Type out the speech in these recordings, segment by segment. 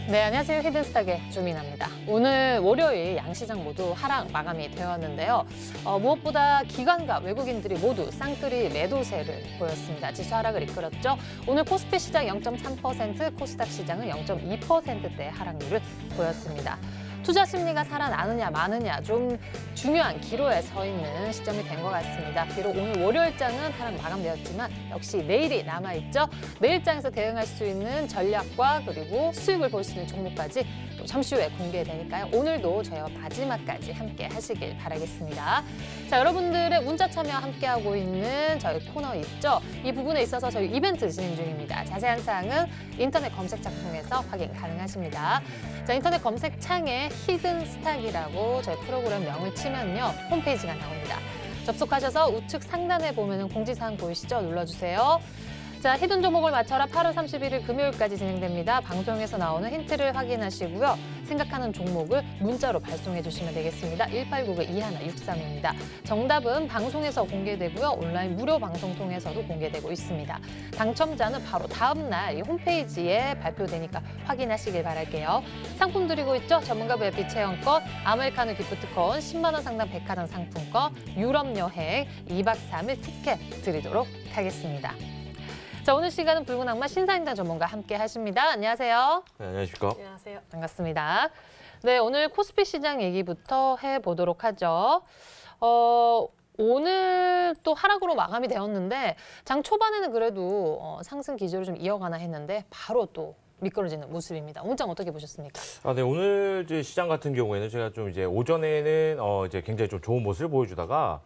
네, 안녕하세요. 히든스탁의 주민아입니다. 오늘 월요일 양시장 모두 하락 마감이 되었는데요. 무엇보다 기관과 외국인들이 모두 쌍끌이 매도세를 보였습니다. 지수 하락을 이끌었죠. 오늘 코스피 시장 0.3%, 코스닥 시장은 0.2%대 하락률을 보였습니다. 투자 심리가 살아나느냐 마느냐 좀 중요한 기로에 서 있는 시점이 된 것 같습니다. 비록 오늘 월요일장은 하락 마감되었지만 역시 내일이 남아있죠. 내일장에서 대응할 수 있는 전략과 그리고 수익을 볼 수 있는 종목까지 또 잠시 후에 공개되니까요. 오늘도 저희와 마지막까지 함께 하시길 바라겠습니다. 자, 여러분들의 문자 참여 함께하고 있는 저희 코너 있죠. 이 부분에 있어서 저희 이벤트 진행 중입니다. 자세한 사항은 인터넷 검색창 통해서 확인 가능하십니다. 자, 인터넷 검색창에 히든스탁이라고 저희 프로그램 명을 치면요. 홈페이지가 나옵니다. 접속하셔서 우측 상단에 보면 공지사항 보이시죠? 눌러주세요. 자, 히든 종목을 맞춰라 8월 31일 금요일까지 진행됩니다. 방송에서 나오는 힌트를 확인하시고요. 생각하는 종목을 문자로 발송해 주시면 되겠습니다. 1899-2163입니다. 정답은 방송에서 공개되고요. 온라인 무료 방송 통해서도 공개되고 있습니다. 당첨자는 바로 다음 날 이 홈페이지에 발표되니까 확인하시길 바랄게요. 상품 드리고 있죠? 전문가 VIP 체험권, 아메리카노 기프트콘, 10만 원 상당 백화점 상품권, 유럽 여행 2박 3일 티켓 드리도록 하겠습니다. 자, 오늘 시간은 붉은 악마 신사임당 전문가 함께 하십니다. 안녕하세요. 네, 안녕하십니까. 안녕하세요. 반갑습니다. 네, 오늘 코스피 시장 얘기부터 해보도록 하죠. 오늘 또 하락으로 마감이 되었는데 장 초반에는 그래도 상승 기조를 좀 이어가나 했는데 바로 또 미끄러지는 모습입니다. 오늘장 어떻게 보셨습니까? 네, 오늘 이제 시장 같은 경우에는 제가 좀 이제 오전에는 이제 굉장히 좀 좋은 모습을 보여주다가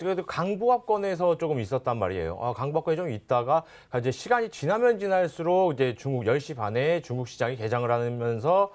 그래도 강보합권에서 조금 있었단 말이에요. 강보합권에 좀 있다가 이제 시간이 지나면 지날수록 이제 중국 10시 반에 중국 시장이 개장을 하면서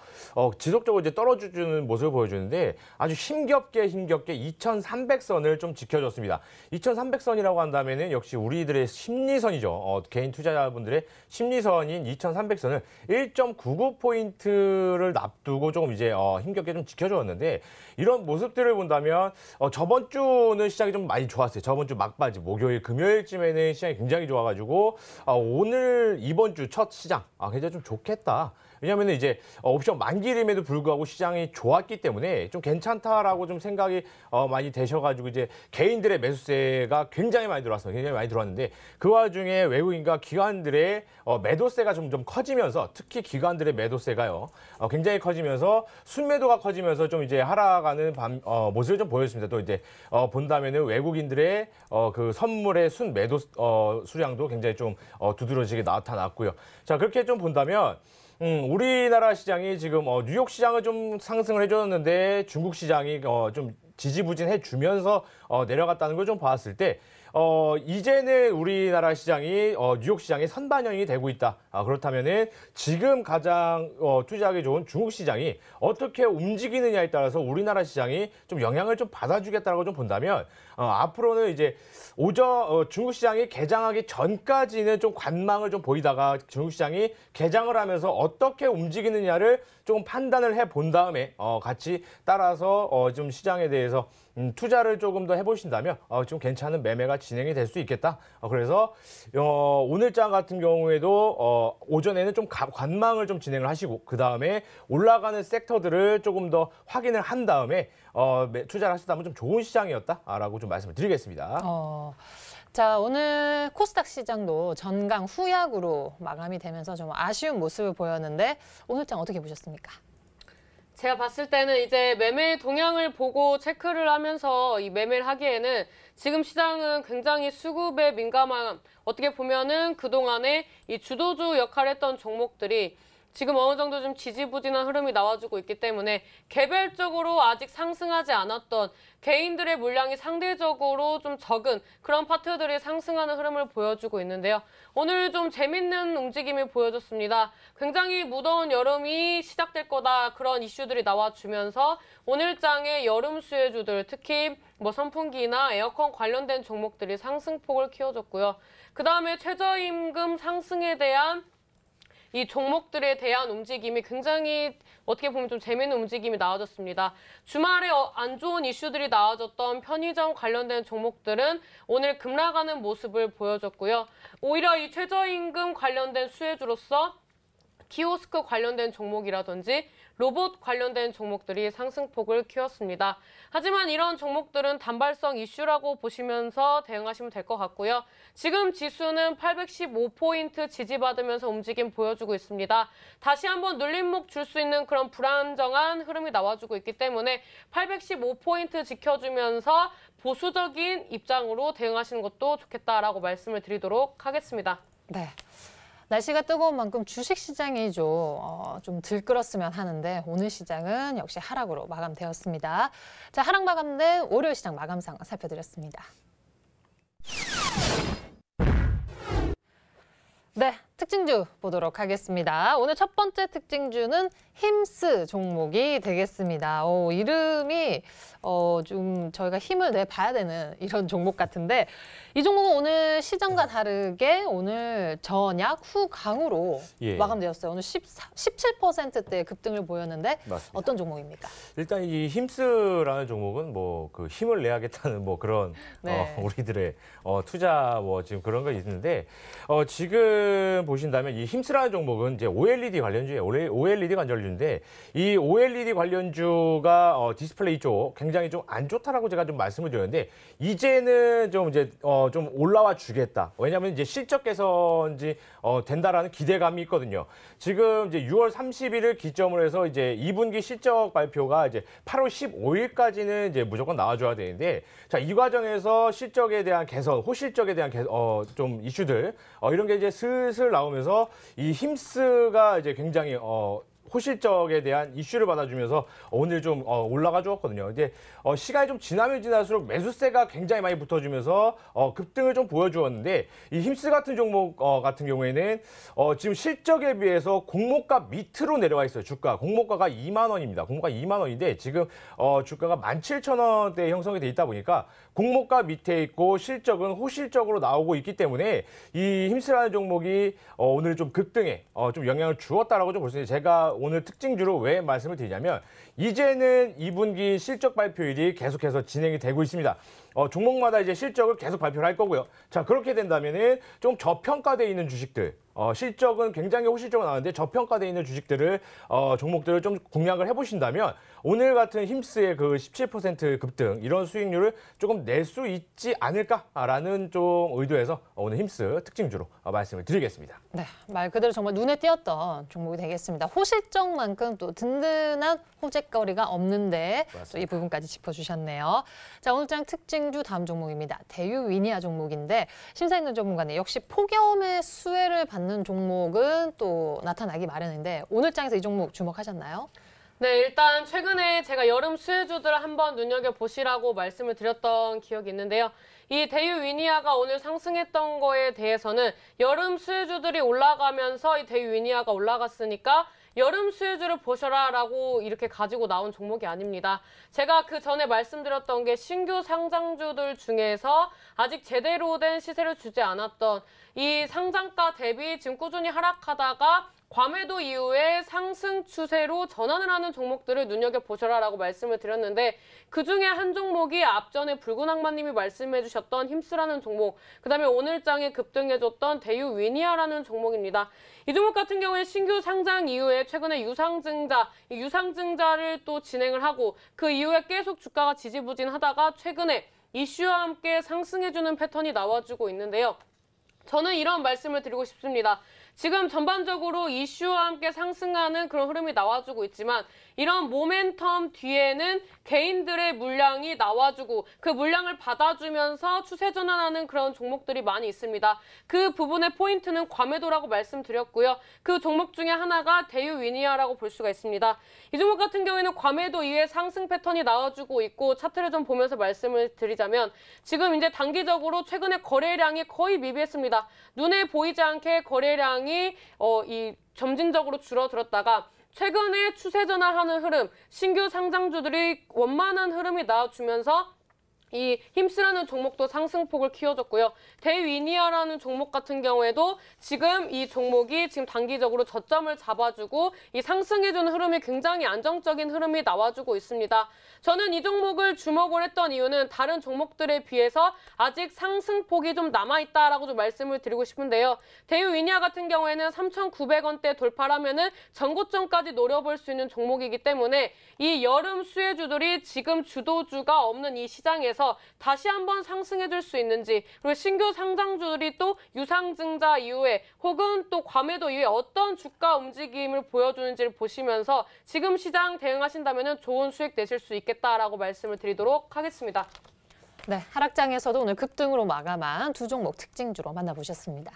지속적으로 이제 떨어지는 모습을 보여주는데 아주 힘겹게 2,300선을 좀 지켜줬습니다. 2,300선이라고 한다면은 역시 우리들의 심리선이죠. 개인 투자자분들의 심리선인 2,300선을 1.99포인트를 납두고 조금 이제 힘겹게 좀 지켜줬는데 이런 모습들을 본다면 저번 주는 시장이 좀 많이 좋았어요. 저번 주 막바지 목요일, 금요일쯤에는 시장이 굉장히 좋아가지고 오늘 이번 주 첫 시장 굉장히 좀 좋겠다. 왜냐하면 이제 옵션 만기임에도 불구하고 시장이 좋았기 때문에 좀 괜찮다라고 좀 생각이 많이 되셔가지고 이제 개인들의 매수세가 굉장히 많이 들어왔어요. 굉장히 많이 들어왔는데 그 와중에 외국인과 기관들의 매도세가 좀 커지면서 특히 기관들의 매도세가요 굉장히 커지면서 순매도가 커지면서 좀 이제 하락하는 모습을 좀 보였습니다. 또 이제 본다면은 외국인들의 그 선물의 순매도 수량도 굉장히 좀 두드러지게 나타났고요. 자, 그렇게 좀 본다면. 우리나라 시장이 지금 뉴욕 시장을 좀 상승을 해줬는데 중국 시장이 좀 지지부진해 주면서 내려갔다는 걸 좀 봤을 때 이제는 우리나라 시장이 뉴욕 시장의 선반영이 되고 있다. 그렇다면은 지금 가장 투자하기 좋은 중국 시장이 어떻게 움직이느냐에 따라서 우리나라 시장이 좀 영향을 좀 받아주겠다고 좀 본다면 앞으로는 이제 중국 시장이 개장하기 전까지는 좀 관망을 좀 보이다가 중국 시장이 개장을 하면서 어떻게 움직이느냐를 좀 판단을 해 본 다음에 같이 따라서 좀 시장에 대해서 투자를 조금 더 해보신다면 좀 괜찮은 매매가 진행이 될 수 있겠다. 그래서 오늘장 같은 경우에도 오전에는 좀 관망을 좀 진행을 하시고 그 다음에 올라가는 섹터들을 조금 더 확인을 한 다음에 투자를 하시다면 좀 좋은 시장이었다라고 좀 말씀을 드리겠습니다. 자, 오늘 코스닥 시장도 전강 후약으로 마감이 되면서 좀 아쉬운 모습을 보였는데 오늘장 어떻게 보셨습니까? 제가 봤을 때는 이제 매매 동향을 보고 체크를 하면서 이 매매를 하기에는 지금 시장은 굉장히 수급에 민감한, 어떻게 보면은 그동안에 이 주도주 역할을 했던 종목들이 지금 어느 정도 좀 지지부진한 흐름이 나와주고 있기 때문에 개별적으로 아직 상승하지 않았던 개인들의 물량이 상대적으로 좀 적은 그런 파트들이 상승하는 흐름을 보여주고 있는데요. 오늘 좀 재밌는 움직임이 보여졌습니다. 굉장히 무더운 여름이 시작될 거다 그런 이슈들이 나와주면서 오늘장의 여름 수혜주들 특히 뭐 선풍기나 에어컨 관련된 종목들이 상승폭을 키워줬고요. 그 다음에 최저임금 상승에 대한 이 종목들에 대한 움직임이 굉장히 어떻게 보면 좀 재미있는 움직임이 나와줬습니다. 주말에 안 좋은 이슈들이 나와줬던 편의점 관련된 종목들은 오늘 급락하는 모습을 보여줬고요. 오히려 이 최저임금 관련된 수혜주로서 키오스크 관련된 종목이라든지 로봇 관련된 종목들이 상승폭을 키웠습니다. 하지만 이런 종목들은 단발성 이슈라고 보시면서 대응하시면 될 것 같고요. 지금 지수는 815포인트 지지받으면서 움직임 보여주고 있습니다. 다시 한번 눌림목 줄 수 있는 그런 불안정한 흐름이 나와주고 있기 때문에 815포인트 지켜주면서 보수적인 입장으로 대응하시는 것도 좋겠다라고 말씀을 드리도록 하겠습니다. 네. 날씨가 뜨거운 만큼 주식시장이 좀 들끓었으면 하는데 오늘 시장은 역시 하락으로 마감되었습니다. 자, 하락 마감된 월요일 시장 마감 상황 살펴드렸습니다. 네, 특징주 보도록 하겠습니다. 오늘 첫 번째 특징주는 힘스 종목이 되겠습니다. 이름이 좀 저희가 힘을 내봐야 되는 이런 종목 같은데 이 종목은 오늘 시장과 다르게 오늘 전약 후강으로 마감되었어요. 오늘 17%대 급등을 보였는데 맞습니다. 어떤 종목입니까? 일단 이 힘스라는 종목은 뭐 그 힘을 내야겠다는 뭐 그런 네. 우리들의 투자 뭐 지금 그런 거 있는데 지금 보신다면 이 힘스라는 종목은 이제 OLED 관련주예요. OLED 관련주인데 이 OLED 관련주가 디스플레이 쪽 굉장히 좀 안 좋다라고 제가 좀 말씀을 드렸는데 이제는 좀 이제 좀 올라와 주겠다. 왜냐하면 이제 실적 개선이 된다라는 기대감이 있거든요. 지금 이제 6월 30일을 기점으로 해서 이제 2분기 실적 발표가 이제 8월 15일까지는 이제 무조건 나와줘야 되는데 자, 이 과정에서 실적에 대한 개선, 호실적에 대한 좀 이슈들 이런 게 이제 슬슬 나오면서 이 힘스가 이제 굉장히 호실적에 대한 이슈를 받아주면서 오늘 좀 올라가 주었거든요. 이제 시간이 좀 지나면 지날수록 매수세가 굉장히 많이 붙어주면서 급등을 좀 보여주었는데 이 힘스 같은 종목 같은 경우에는 지금 실적에 비해서 공모가 밑으로 내려와 있어요. 주가 공모가가 2만 원입니다. 공모가 2만 원인데 지금 주가가 17,000원대에 형성이 돼 있다 보니까 공모가 밑에 있고 실적은 호실적으로 나오고 있기 때문에 이 힘스라는 종목이 오늘 좀 급등에 좀 영향을 주었다라고 좀 볼 수 있는데 제가 오늘 특징주로 왜 말씀을 드리냐면 이제는 2분기 실적 발표일이 계속해서 진행이 되고 있습니다. 종목마다 이제 실적을 계속 발표를 할 거고요. 자, 그렇게 된다면은 좀 저평가되어 있는 주식들, 실적은 굉장히 호실적으로 나오는데 저평가되어 있는 주식들을, 종목들을 좀 공략을 해보신다면 오늘 같은 힘스의 그 17% 급등, 이런 수익률을 조금 낼 수 있지 않을까라는 좀 의도에서 오늘 힘스 특징주로 말씀을 드리겠습니다. 네, 말 그대로 정말 눈에 띄었던 종목이 되겠습니다. 호실적만큼 또 든든한 호재거리가 없는데 또 이 부분까지 짚어주셨네요. 자, 오늘 장 특징주 다음 종목입니다. 대유위니아 종목인데 심사있는 전문가님 역시 폭염의 수혜를 받는 종목은 또 나타나기 마련인데 오늘 장에서 이 종목 주목하셨나요? 네, 일단 최근에 제가 여름 수혜주들 한번 눈여겨보시라고 말씀을 드렸던 기억이 있는데요. 이 대유위니아가 오늘 상승했던 거에 대해서는 여름 수혜주들이 올라가면서 이 대유위니아가 올라갔으니까 여름 수혜주를 보셔라라고 이렇게 가지고 나온 종목이 아닙니다. 제가 그 전에 말씀드렸던 게 신규 상장주들 중에서 아직 제대로 된 시세를 주지 않았던 이 상장가 대비 지금 꾸준히 하락하다가 과매도 이후에 상승 추세로 전환을 하는 종목들을 눈여겨보셔라라고 말씀을 드렸는데 그중에 한 종목이 앞전에 붉은 악마님이 말씀해 주셨던 힘스라는 종목, 그다음에 오늘장에 급등해줬던 대유위니아라는 종목입니다. 이 종목 같은 경우에 신규 상장 이후에 최근에 유상증자를 또 진행을 하고 그 이후에 계속 주가가 지지부진하다가 최근에 이슈와 함께 상승해주는 패턴이 나와주고 있는데요. 저는 이런 말씀을 드리고 싶습니다. 지금 전반적으로 이슈와 함께 상승하는 그런 흐름이 나와주고 있지만 이런 모멘텀 뒤에는 개인들의 물량이 나와주고 그 물량을 받아주면서 추세 전환하는 그런 종목들이 많이 있습니다. 그 부분의 포인트는 과매도라고 말씀드렸고요. 그 종목 중에 하나가 대유위니아라고 볼 수가 있습니다. 이 종목 같은 경우에는 과매도 이후에 상승 패턴이 나와주고 있고 차트를 좀 보면서 말씀을 드리자면 지금 이제 단기적으로 최근에 거래량이 거의 미비했습니다. 눈에 보이지 않게 거래량이 이 점진적으로 줄어들었다가 최근에 추세 전환하는 흐름, 신규 상장주들이 원만한 흐름이 나와주면서 이 힘쓰라는 종목도 상승폭을 키워줬고요. 대위니아라는 종목 같은 경우에도 지금 이 종목이 지금 단기적으로 저점을 잡아주고 이 상승해주는 흐름이 굉장히 안정적인 흐름이 나와주고 있습니다. 저는 이 종목을 주목을 했던 이유는 다른 종목들에 비해서 아직 상승폭이 좀 남아있다라고 좀 말씀을 드리고 싶은데요. 대유위니아 같은 경우에는 3,900원대 돌파하면은 전고점까지 노려볼 수 있는 종목이기 때문에 이 여름 수혜주들이 지금 주도주가 없는 이 시장에서 다시 한번 상승해줄 수 있는지, 그리고 신규 상장주들이 또 유상증자 이후에 혹은 또 과매도 이후에 어떤 주가 움직임을 보여주는지를 보시면서 지금 시장 대응하신다면 좋은 수익 내실 수 있겠다라고 말씀을 드리도록 하겠습니다. 네, 하락장에서도 오늘 급등으로 마감한 두 종목 특징주로 만나보셨습니다.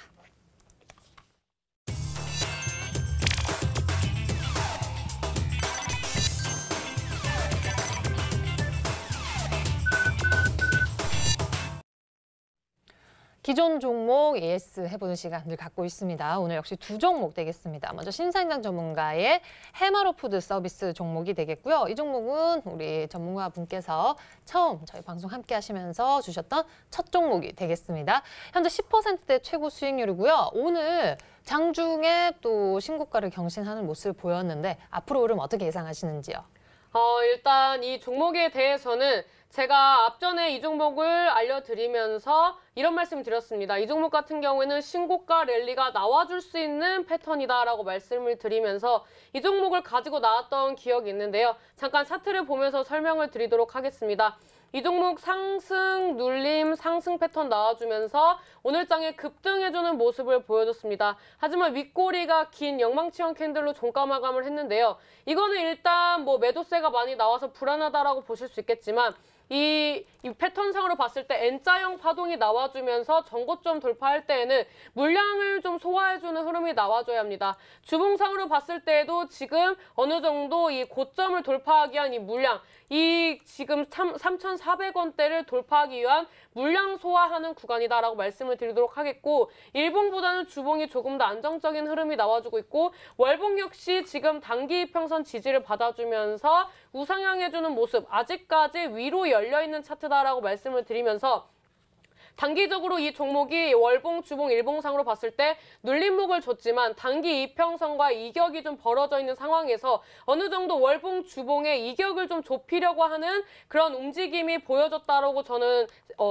기존 종목 ES 해보는 시간을 갖고 있습니다. 오늘 역시 두 종목 되겠습니다. 먼저 신사임당 전문가의 해마로푸드 서비스 종목이 되겠고요. 이 종목은 우리 전문가 분께서 처음 저희 방송 함께 하시면서 주셨던 첫 종목이 되겠습니다. 현재 10%대 최고 수익률이고요. 오늘 장중에 또 신고가를 경신하는 모습을 보였는데 앞으로 흐름 어떻게 예상하시는지요? 일단 이 종목에 대해서는 제가 앞전에 이 종목을 알려드리면서 이런 말씀 드렸습니다. 이 종목 같은 경우에는 신고가 랠리가 나와줄 수 있는 패턴이다라고 말씀을 드리면서 이 종목을 가지고 나왔던 기억이 있는데요. 잠깐 차트를 보면서 설명을 드리도록 하겠습니다. 이 종목 상승, 눌림, 상승 패턴 나와주면서 오늘장에 급등해주는 모습을 보여줬습니다. 하지만 윗꼬리가 긴 영망치형 캔들로 종가 마감을 했는데요. 이거는 일단 뭐 매도세가 많이 나와서 불안하다라고 보실 수 있겠지만 이 패턴상으로 봤을 때 N자형 파동이 나와주면서 전고점 돌파할 때에는 물량을 좀 소화해주는 흐름이 나와줘야 합니다. 주봉상으로 봤을 때에도 지금 어느 정도 이 고점을 돌파하기 위한 이 물량, 이 지금 3,400원대를 돌파하기 위한 물량 소화하는 구간이다라고 말씀을 드리도록 하겠고, 일봉보다는 주봉이 조금 더 안정적인 흐름이 나와주고 있고, 월봉 역시 지금 단기 이평선 지지를 받아주면서 우상향해주는 모습, 아직까지 위로 열려있는 차트다라고 말씀을 드리면서 단기적으로 이 종목이 월봉, 주봉, 일봉상으로 봤을 때 눌림목을 줬지만 단기 이평선과 이격이 좀 벌어져 있는 상황에서 어느 정도 월봉, 주봉의 이격을 좀 좁히려고 하는 그런 움직임이 보여졌다라고 저는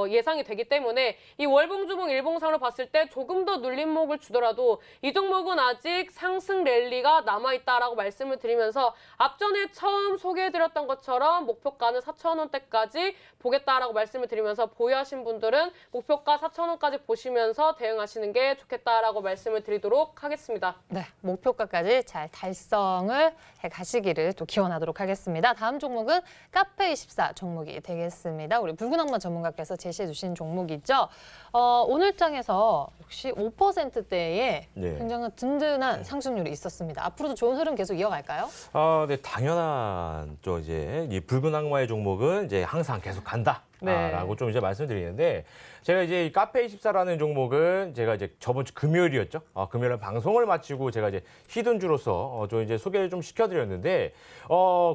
예상이 되기 때문에 이 월봉, 주봉, 일봉상으로 봤을 때 조금 더 눌림목을 주더라도 이 종목은 아직 상승 랠리가 남아있다라고 말씀을 드리면서 앞전에 처음 소개해드렸던 것처럼 목표가는 4,000원대까지 보겠다라고 말씀을 드리면서 보유하신 분들은 목표가 4,000원까지 보시면서 대응하시는 게 좋겠다라고 말씀을 드리도록 하겠습니다. 네, 목표가까지 잘 달성을 해 가시기를 또 기원하도록 하겠습니다. 다음 종목은 카페24 종목이 되겠습니다. 우리 붉은 악마 전문가께서 제시해 주신 종목이죠. 오늘장에서 역시 5%대의 네. 굉장히 든든한 상승률이 있었습니다. 앞으로도 좋은 흐름 계속 이어갈까요? 네, 당연한 또 이제 이 붉은 악마의 종목은 이제 항상 계속 간다. 네. 라고 좀 이제 말씀드리는데, 제가 이제 이 카페24라는 종목은 제가 이제 저번 주 금요일이었죠. 금요일에 방송을 마치고 제가 이제 히든주로서 좀 이제 소개를 좀 시켜드렸는데,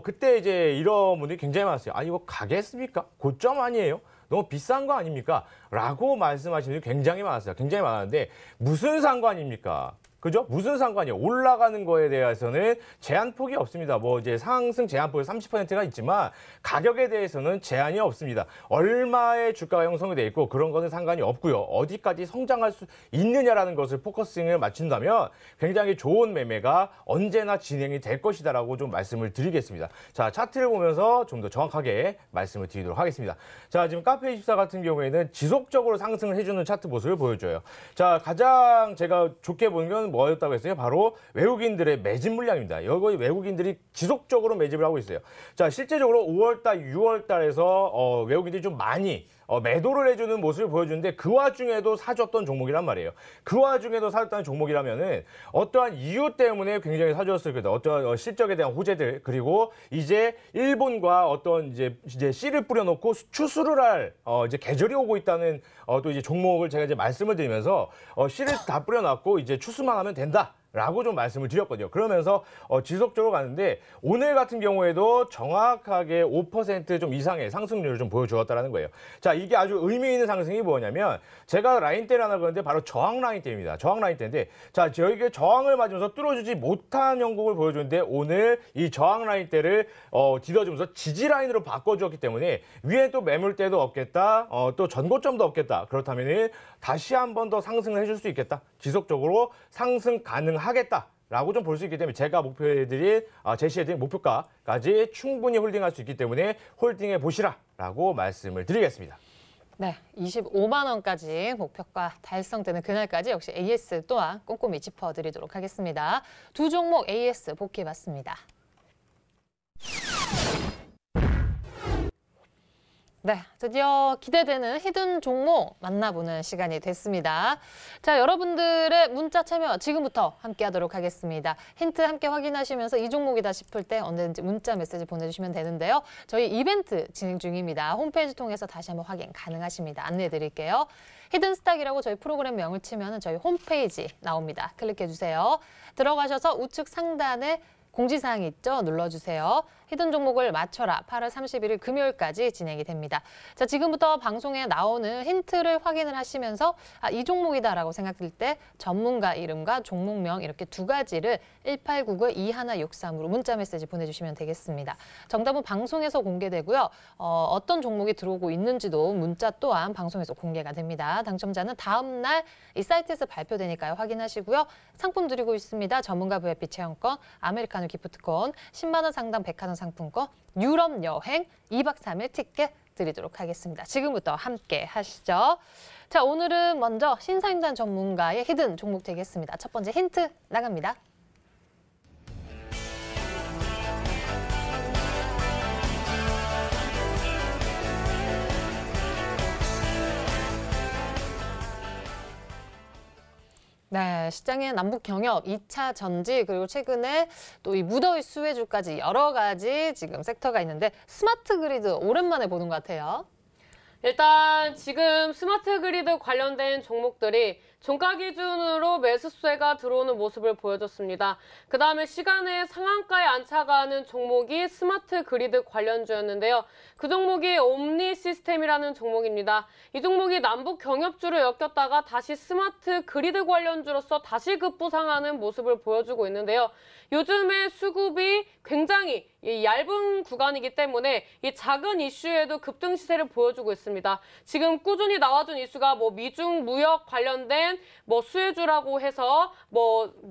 그때 이제 이런 분들이 굉장히 많았어요. 아니, 이거 가겠습니까? 고점 아니에요? 너무 비싼 거 아닙니까? 라고 말씀하시는 분들이 굉장히 많았어요. 굉장히 많았는데, 무슨 상관입니까? 그죠? 무슨 상관이에요? 올라가는 거에 대해서는 제한폭이 없습니다. 뭐 이제 상승 제한폭이 30%가 있지만 가격에 대해서는 제한이 없습니다. 얼마의 주가가 형성이 돼 있고 그런 거는 상관이 없고요. 어디까지 성장할 수 있느냐라는 것을 포커싱을 맞춘다면 굉장히 좋은 매매가 언제나 진행이 될 것이다라고 좀 말씀을 드리겠습니다. 자, 차트를 보면서 좀 더 정확하게 말씀을 드리도록 하겠습니다. 자, 지금 카페24 같은 경우에는 지속적으로 상승을 해주는 차트 모습을 보여줘요. 자, 가장 제가 좋게 보는 건 뭐였다고 했어요? 바로 외국인들의 매집 물량입니다. 여기 외국인들이 지속적으로 매집을 하고 있어요. 자, 실제적으로 5월달, 6월달에서 외국인들이 좀 많이 매도를 해주는 모습을 보여주는데 그 와중에도 사줬던 종목이란 말이에요. 그 와중에도 사줬다는 종목이라면은 어떠한 이유 때문에 굉장히 사줬을 거다. 어떠한 실적에 대한 호재들, 그리고 이제 일본과 어떤 이제 씨를 뿌려놓고 추수를 할 이제 계절이 오고 있다는 또 이제 종목을 제가 이제 말씀을 드리면서 씨를 다 뿌려놨고 이제 추수만 하면 된다. 라고 좀 말씀을 드렸거든요. 그러면서 지속적으로 가는데 오늘 같은 경우에도 정확하게 5% 좀 이상의 상승률을 좀 보여주었다는 거예요. 자, 이게 아주 의미 있는 상승이 뭐냐면 제가 라인대를 하나 그런데 바로 저항 라인대입니다. 저항 라인대인데 자, 저에게 저항을 맞으면서 뚫어주지 못한 형국을 보여주는데 오늘 이 저항 라인대를 뒤덮으면서 지지 라인으로 바꿔주었기 때문에 위에 또 매물대도 없겠다. 또 전고점도 없겠다. 그렇다면 다시 한 번 더 상승을 해줄 수 있겠다. 지속적으로 상승 가능하겠다라고 좀 볼 수 있기 때문에 제가 제시해드린 목표가까지 충분히 홀딩할 수 있기 때문에 홀딩해 보시라라고 말씀을 드리겠습니다. 네, 25만 원까지 목표가 달성되는 그날까지 역시 AS 또한 꼼꼼히 짚어드리도록 하겠습니다. 두 종목 AS 복귀해봤습니다. 네, 드디어 기대되는 히든 종목 만나보는 시간이 됐습니다. 자, 여러분들의 문자 참여 지금부터 함께 하도록 하겠습니다. 힌트 함께 확인하시면서 이 종목이다 싶을 때 언제든지 문자 메시지 보내주시면 되는데요. 저희 이벤트 진행 중입니다. 홈페이지 통해서 다시 한번 확인 가능하십니다. 안내해 드릴게요. 히든스탁이라고 저희 프로그램 명을 치면 저희 홈페이지 나옵니다. 클릭해 주세요. 들어가셔서 우측 상단에 공지사항이 있죠? 눌러주세요. 히든 종목을 맞춰라. 8월 31일 금요일까지 진행이 됩니다. 자, 지금부터 방송에 나오는 힌트를 확인을 하시면서 이 종목이다라고 생각될 때 전문가 이름과 종목명 이렇게 두 가지를 1899-2163으로 문자 메시지 보내주시면 되겠습니다. 정답은 방송에서 공개되고요. 어떤 종목이 들어오고 있는지도 문자 또한 방송에서 공개가 됩니다. 당첨자는 다음 날 이 사이트에서 발표되니까요. 확인하시고요. 상품 드리고 있습니다. 전문가 VIP 체험권, 아메리카노 기프트콘, 10만 원 상당 백화점 상품권, 유럽 여행 2박 3일 티켓 드리도록 하겠습니다. 지금부터 함께 하시죠. 자, 오늘은 먼저 신사임당 전문가의 히든 종목 되겠습니다. 첫 번째 힌트 나갑니다. 네, 시장의 남북 경협, 2차 전지, 그리고 최근에 또 이 무더위 수혜주까지 여러 가지 지금 섹터가 있는데 스마트 그리드 오랜만에 보는 것 같아요. 일단 지금 스마트 그리드 관련된 종목들이 종가 기준으로 매수세가 들어오는 모습을 보여줬습니다. 그 다음에 시간의 상한가에 안착하는 종목이 스마트 그리드 관련주였는데요. 그 종목이 옴니 시스템이라는 종목입니다. 이 종목이 남북 경협주로 엮였다가 다시 스마트 그리드 관련주로서 다시 급부상하는 모습을 보여주고 있는데요. 요즘에 수급이 굉장히 얇은 구간이기 때문에 이 작은 이슈에도 급등 시세를 보여주고 있습니다. 지금 꾸준히 나와준 이슈가 미중 무역 관련된 수혜주라고 해서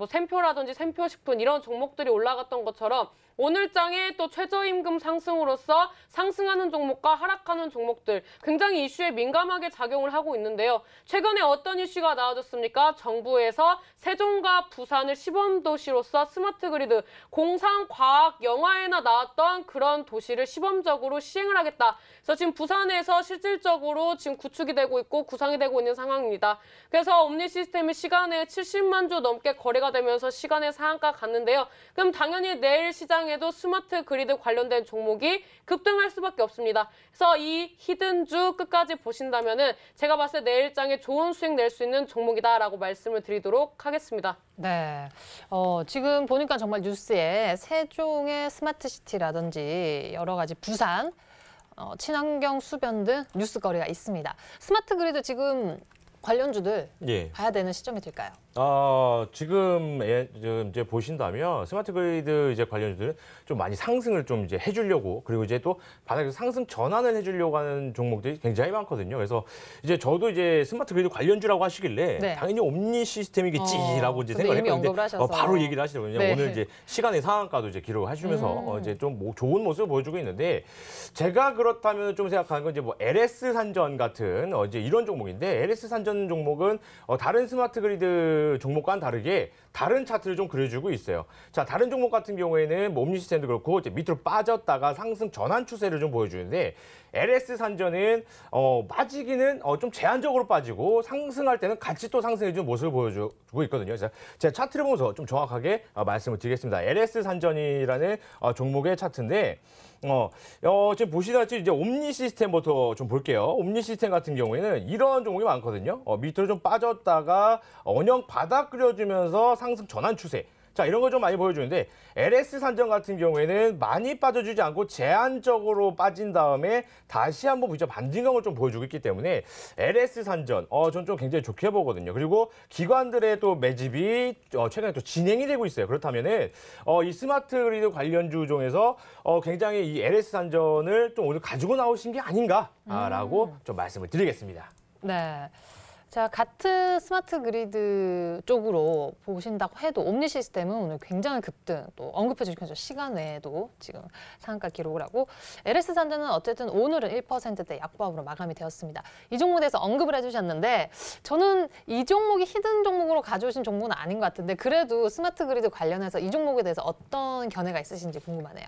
샘표라든지 샘표식품 이런 종목들이 올라갔던 것처럼 오늘장에 또 최저임금 상승으로서 상승하는 종목과 하락하는 종목들 굉장히 이슈에 민감하게 작용을 하고 있는데요. 최근에 어떤 이슈가 나와줬습니까? 정부에서 세종과 부산을 시범도시로서 스마트 그리드, 공상, 과학, 영화에나 나왔던 그런 도시를 시범적으로 시행을 하겠다. 그래서 지금 부산에서 실질적으로 지금 구축이 되고 있고 구상이 되고 있는 상황입니다. 그래서 옴니 시스템이 시간에 70만 주 넘게 거래가 되면서 시간의 상한가 갔는데요. 그럼 당연히 내일 시장에도 스마트 그리드 관련된 종목이 급등할 수밖에 없습니다. 그래서 이 히든주 끝까지 보신다면은 제가 봤을 때 내일장에 좋은 수익 낼 수 있는 종목이다라고 말씀을 드리도록 하겠습니다. 네, 지금 보니까 정말 뉴스에 세종의 스마트시티라든지 여러 가지 부산, 친환경 수변 등 뉴스거리가 있습니다. 스마트 그리드 지금 관련주들 봐야 되는 시점이 될까요? 지금 이제 보신다면 스마트 그리드 이제 관련주들은 좀 많이 상승을 좀 이제 해주려고 그리고 이제 또 바닥에서 상승 전환을 해주려고 하는 종목들이 굉장히 많거든요. 그래서 이제 저도 이제 스마트 그리드 관련주라고 하시길래 당연히 옴니 시스템이겠지라고 이제 생각을 했는데 바로 얘기를 하시더군요. 네. 오늘 이제 시간의 상한가도 이제 기록을 해주면서 이제 좀 좋은 모습을 보여주고 있는데 제가 그렇다면 좀 생각하는 건 이제 LS 산전 같은 이제 이런 종목인데 LS 산전 종목은 다른 스마트 그리드 종목과는 다르게 다른 차트를 좀 그려주고 있어요. 자, 다른 종목 같은 경우에는 옴니 시스템도 그렇고 이제 밑으로 빠졌다가 상승 전환 추세를 좀 보여주는데 LS 산전은 빠지기는 좀 제한적으로 빠지고 상승할 때는 같이 또 상승해주는 모습을 보여주고 있거든요. 그래서 제가 차트를 보면서 좀 정확하게 말씀을 드리겠습니다. LS 산전이라는 종목의 차트인데 지금 보시다시피 이제 옴니 시스템부터 좀 볼게요. 옴니 시스템 같은 경우에는 이런 종목이 많거든요. 보이시죠? 밑으로 좀 빠졌다가 원형 바닥 그려주면서 상승 전환 추세. 자, 이런 걸 좀 많이 보여주는데 LS 산전 같은 경우에는 많이 빠져주지 않고 제한적으로 빠진 다음에 다시 한번 보이죠? 반등형을 좀 보여주고 있기 때문에 LS 산전 전 좀 굉장히 좋게 보거든요. 그리고 기관들의 또 매집이 최근에 또 진행이 되고 있어요. 그렇다면은 이 스마트 그리드 관련주 중에서 굉장히 이 LS 산전을 좀 오늘 가지고 나오신 게 아닌가라고 좀 말씀을 드리겠습니다. 네. 자, 같은 스마트 그리드 쪽으로 보신다고 해도 옴니 시스템은 오늘 굉장히 급등, 또 언급해 주셨죠. 시간 외에도 지금 상한가 기록을 하고 LS 산전은 어쨌든 오늘은 1%대 약보합으로 마감이 되었습니다. 이 종목에 대해서 언급을 해주셨는데 저는 이 종목이 히든 종목으로 가져오신 종목은 아닌 것 같은데 그래도 스마트 그리드 관련해서 이 종목에 대해서 어떤 견해가 있으신지 궁금하네요.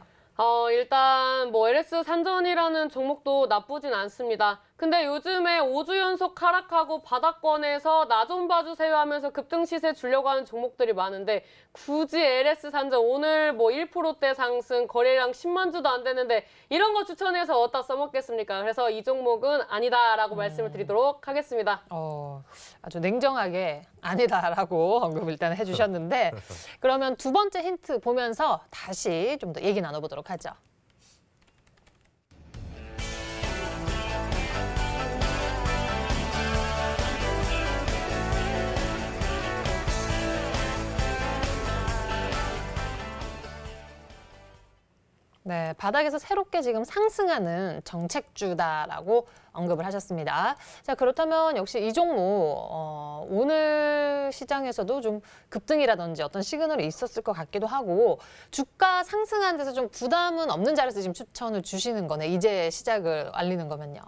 일단 뭐 LS 산전이라는 종목도 나쁘진 않습니다. 근데 요즘에 5주 연속 하락하고 바닥권에서 나 좀 봐주세요 하면서 급등 시세 주려고 하는 종목들이 많은데 굳이 LS 산전 오늘 뭐 1%대 상승 거래량 10만 주도 안 되는데 이런 거 추천해서 어디다 써먹겠습니까? 그래서 이 종목은 아니다라고 말씀을 드리도록 하겠습니다. 아주 냉정하게 아니다라고 언급을 일단 해주셨는데 그러면 두 번째 힌트 보면서 다시 좀 더 얘기 나눠보도록 하죠. 네, 바닥에서 새롭게 지금 상승하는 정책주다라고 언급을 하셨습니다. 자, 그렇다면 역시 이 종목 오늘 시장에서도 좀 급등이라든지 어떤 시그널이 있었을 것 같기도 하고 주가 상승하는 데서 좀 부담은 없는 자리에서 지금 추천을 주시는 거네. 이제 시작을 알리는 거면요.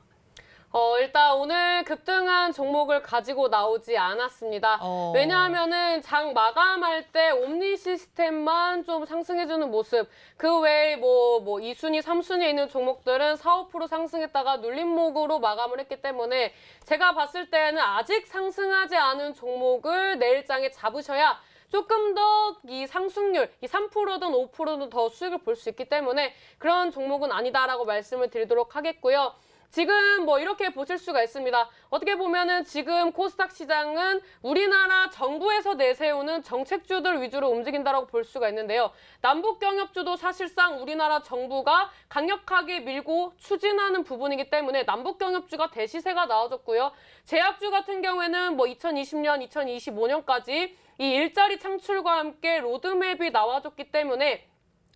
일단 오늘 급등한 종목을 가지고 나오지 않았습니다. 왜냐하면은 장 마감할 때 옴니 시스템만 좀 상승해주는 모습. 그 외에 뭐 2순위, 3순위에 있는 종목들은 4, 5% 상승했다가 눌림목으로 마감을 했기 때문에 제가 봤을 때는 아직 상승하지 않은 종목을 내일장에 잡으셔야 조금 더 이 상승률, 이 3%든 5%든 더 수익을 볼 수 있기 때문에 그런 종목은 아니다라고 말씀을 드리도록 하겠고요. 지금 뭐 이렇게 보실 수가 있습니다. 어떻게 보면은 지금 코스닥 시장은 우리나라 정부에서 내세우는 정책주들 위주로 움직인다라고 볼 수가 있는데요. 남북 경협주도 사실상 우리나라 정부가 강력하게 밀고 추진하는 부분이기 때문에 남북 경협주가 대시세가 나와줬고요. 제약주 같은 경우에는 뭐 2020년, 2025년까지 이 일자리 창출과 함께 로드맵이 나와줬기 때문에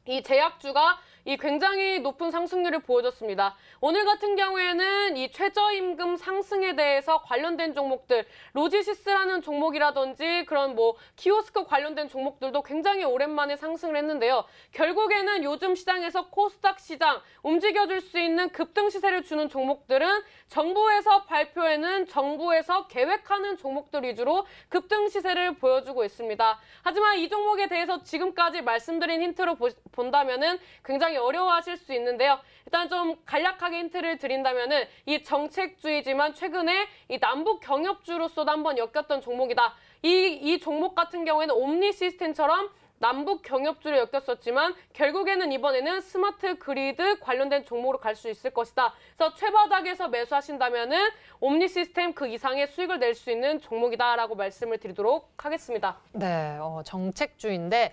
이 제약주가 이 굉장히 높은 상승률을 보여줬습니다. 오늘 같은 경우에는 이 최저임금 상승에 대해서 관련된 종목들, 로지시스라는 종목이라든지 그런 뭐 키오스크 관련된 종목들도 굉장히 오랜만에 상승을 했는데요. 결국에는 요즘 시장에서 코스닥 시장 움직여줄 수 있는 급등 시세를 주는 종목들은 정부에서 발표에는 정부에서 계획하는 종목들 위주로 급등 시세를 보여주고 있습니다. 하지만 이 종목에 대해서 지금까지 말씀드린 힌트로 본다면은 굉장히 어려워하실 수 있는데요. 일단 좀 간략하게 힌트를 드린다면은 이 정책주이지만 최근에 이 남북 경협주로서도 한번 엮였던 종목이다. 이 종목 같은 경우에는 옴니 시스템처럼 남북 경협주를 엮였었지만 결국에는 이번에는 스마트 그리드 관련된 종목으로 갈 수 있을 것이다. 그래서 최바닥에서 매수하신다면은 옴니 시스템 그 이상의 수익을 낼 수 있는 종목이다라고 말씀을 드리도록 하겠습니다. 네, 정책주인데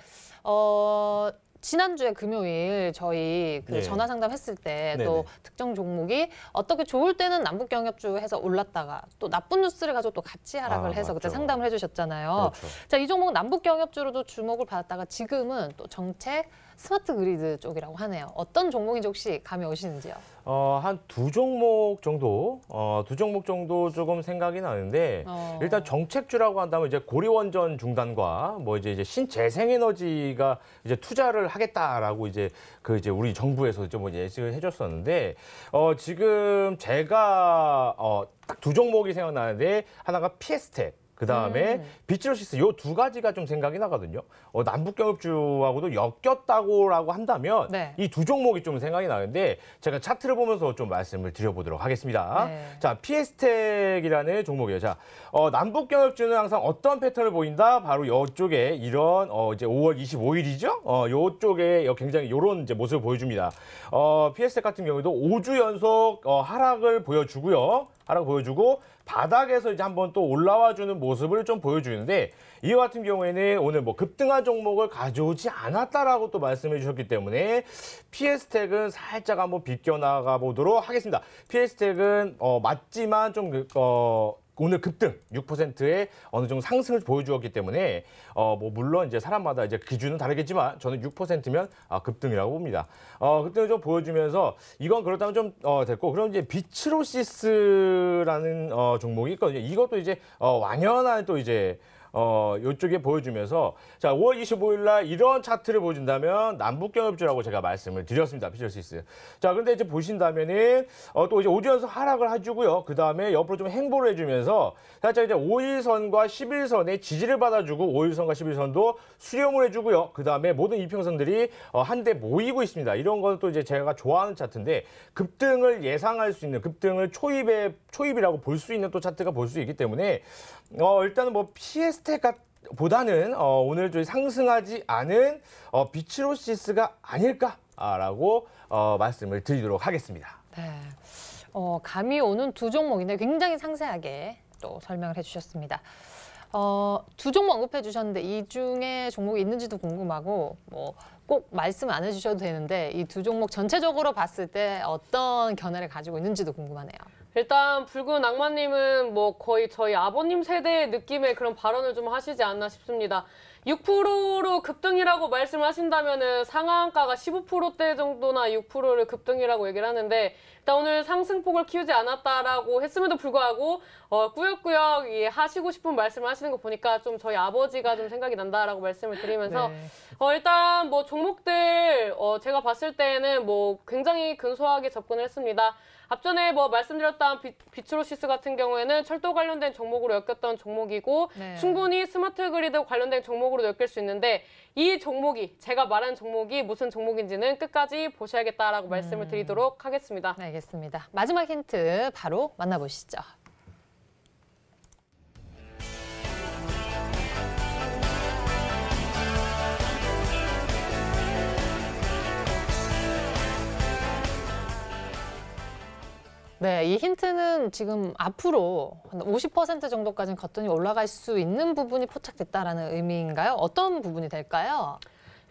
지난주에 금요일 저희 그 네. 전화 상담했을 때 또 네네. 특정 종목이 어떻게 좋을 때는 남북 경협주 해서 올랐다가 또 나쁜 뉴스를 가지고 또 같이 하락을 해서 그때 맞죠. 상담을 해주셨잖아요. 그렇죠. 자, 이 종목 남북 경협주로도 주목을 받았다가 지금은 또 정책 스마트 그리드 쪽이라고 하네요. 어떤 종목인지 혹시 감이 오시는지요? 한 두 종목 정도, 조금 생각이 나는데, 일단 정책주라고 한다면 이제 고리원전 중단과 뭐 이제 신재생에너지가 이제 투자를 하겠다라고 이제 우리 정부에서 좀 예측을 해줬었는데, 지금 제가 딱 두 종목이 생각나는데, 하나가 PS텍. 그 다음에 비츠로시스 요 두 가지가 좀 생각이 나거든요. 남북경협주하고도 엮였다고라고 한다면 네. 이 두 종목이 좀 생각이 나는데 제가 차트를 보면서 좀 말씀을 드려보도록 하겠습니다. 네. 자, PS텍이라는 종목이에요. 자, 남북경협주는 항상 어떤 패턴을 보인다? 바로 이쪽에 이런 이제 5월 25일이죠. 요쪽에 굉장히 요런 이제 모습을 보여줍니다. PS텍 같은 경우에도 5주 연속 하락을 보여주고요. 하락 보여주고 바닥에서 이제 한번 또 올라와주는 모습을 좀 보여주는데 이와 같은 경우에는 오늘 뭐 급등한 종목을 가져오지 않았다라고 또 말씀해 주셨기 때문에 PS텍은 살짝 한번 비껴나가 보도록 하겠습니다. PS텍은 맞지만 좀 오늘 급등 6%의 어느 정도 상승을 보여주었기 때문에 뭐 물론 이제 사람마다 이제 기준은 다르겠지만 저는 6%면 급등이라고 봅니다. 급등을 좀 보여주면서 이건 그렇다면 좀 됐고 그럼 이제 비츠로시스라는 종목이 있거든요. 이것도 이제 완연한 또 이제 이쪽에 보여주면서 자 5월 25일 날 이런 차트를 보여준다면 남북경협주라고 제가 말씀을 드렸습니다. 피처시스. 자 그런데 이제 보신다면은 또 이제 오전에서 하락을 해주고요. 그 다음에 옆으로 좀 행보를 해주면서 살짝 이제 5일선과 11선에 지지를 받아주고 5일선과 11선도 수렴을 해주고요. 그 다음에 모든 이평선들이 한데 모이고 있습니다. 이런 건 또 이제 제가 좋아하는 차트인데 급등을 예상할 수 있는 급등을 초입이라고 볼 수 있는 또 차트가 볼 수 있기 때문에 일단은 뭐 PS텍보다는 오늘 좀 상승하지 않은 비츠로시스가 아닐까라고 말씀을 드리도록 하겠습니다. 네. 감이 오는 두 종목인데 굉장히 상세하게 또 설명을 해주셨습니다. 두 종목 언급해 주셨는데 이 중에 종목이 있는지도 궁금하고 뭐 꼭 말씀 안 해주셔도 되는데 이 두 종목 전체적으로 봤을 때 어떤 견해를 가지고 있는지도 궁금하네요. 일단 붉은 악마님은 뭐 거의 저희 아버님 세대의 느낌의 그런 발언을 좀 하시지 않나 싶습니다. 6%로 급등이라고 말씀하신다면은 상한가가 15%대 정도나 6%를 급등이라고 얘기를 하는데 일단 오늘 상승폭을 키우지 않았다라고 했음에도 불구하고 꾸역꾸역 하시고 싶은 말씀을 하시는 거 보니까 좀 저희 아버지가 좀 생각이 난다라고 말씀을 드리면서 네. 일단 뭐 종목들 제가 봤을 때는 뭐 굉장히 근소하게 접근을 했습니다. 앞전에 뭐 말씀드렸던 비츠로시스 같은 경우에는 철도 관련된 종목으로 엮였던 종목이고 네. 충분히 스마트 그리드 관련된 종목으로 엮일 수 있는데 이 종목이 제가 말한 종목이 무슨 종목인지는 끝까지 보셔야겠다라고 말씀을 드리도록 하겠습니다. 네, 알겠습니다. 마지막 힌트 바로 만나보시죠. 네, 이 힌트는 지금 앞으로 한 50% 정도까지는 거뜬히 올라갈 수 있는 부분이 포착됐다라는 의미인가요? 어떤 부분이 될까요?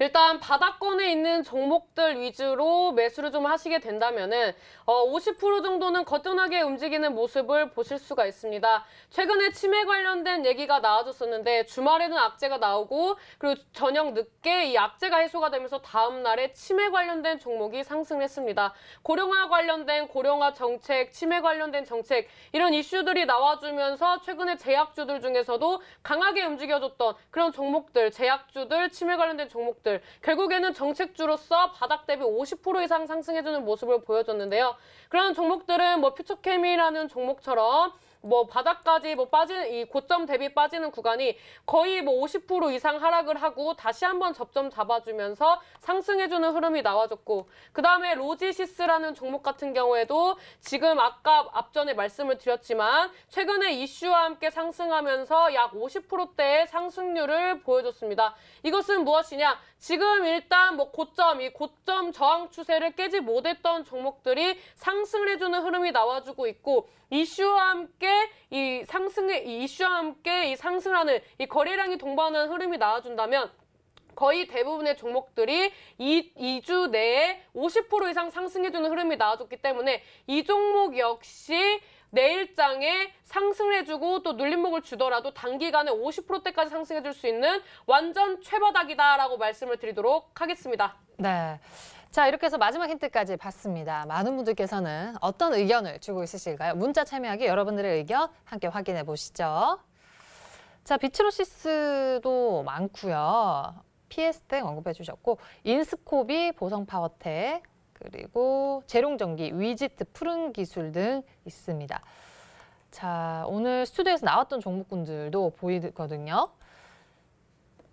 일단 바닥권에 있는 종목들 위주로 매수를 좀 하시게 된다면은 50% 정도는 거뜬하게 움직이는 모습을 보실 수가 있습니다. 최근에 치매 관련된 얘기가 나와줬었는데 주말에는 악재가 나오고 그리고 저녁 늦게 이 악재가 해소가 되면서 다음 날에 치매 관련된 종목이 상승했습니다. 고령화 관련된 고령화 정책, 치매 관련된 정책 이런 이슈들이 나와주면서 최근에 제약주들 중에서도 강하게 움직여줬던 그런 종목들, 제약주들, 치매 관련된 종목들 결국에는 정책주로서 바닥 대비 50% 이상 상승해주는 모습을 보여줬는데요. 그런 종목들은 뭐 퓨처케미라는 종목처럼 뭐 바닥까지 뭐 빠지는 이 고점 대비 빠지는 구간이 거의 뭐 50% 이상 하락을 하고 다시 한번 접점 잡아주면서 상승해주는 흐름이 나와줬고 그 다음에 로지시스라는 종목 같은 경우에도 지금 아까 앞전에 말씀을 드렸지만 최근에 이슈와 함께 상승하면서 약 50%대의 상승률을 보여줬습니다. 이것은 무엇이냐? 지금 일단 뭐 이 고점 저항 추세를 깨지 못했던 종목들이 상승을 해주는 흐름이 나와주고 있고 이슈와 함께 이 상승하는 이 거래량이 동반하는 흐름이 나와준다면 거의 대부분의 종목들이 2주 내에 50% 이상 상승해주는 흐름이 나와줬기 때문에 이 종목 역시 내일장에 상승을 해주고 또 눌림목을 주더라도 단기간에 50%대까지 상승해줄 수 있는 완전 최바닥이다라고 말씀을 드리도록 하겠습니다. 네. 자, 이렇게 해서 마지막 힌트까지 봤습니다. 많은 분들께서는 어떤 의견을 주고 있으실까요? 문자 참여하기 여러분들의 의견 함께 확인해 보시죠. 자, 비츠로시스도 많고요. PS텍 언급해 주셨고 인스코비, 보성파워텍, 그리고 재롱전기, 위지트, 푸른기술 등 있습니다. 자, 오늘 스튜디오에서 나왔던 종목군들도 보이거든요.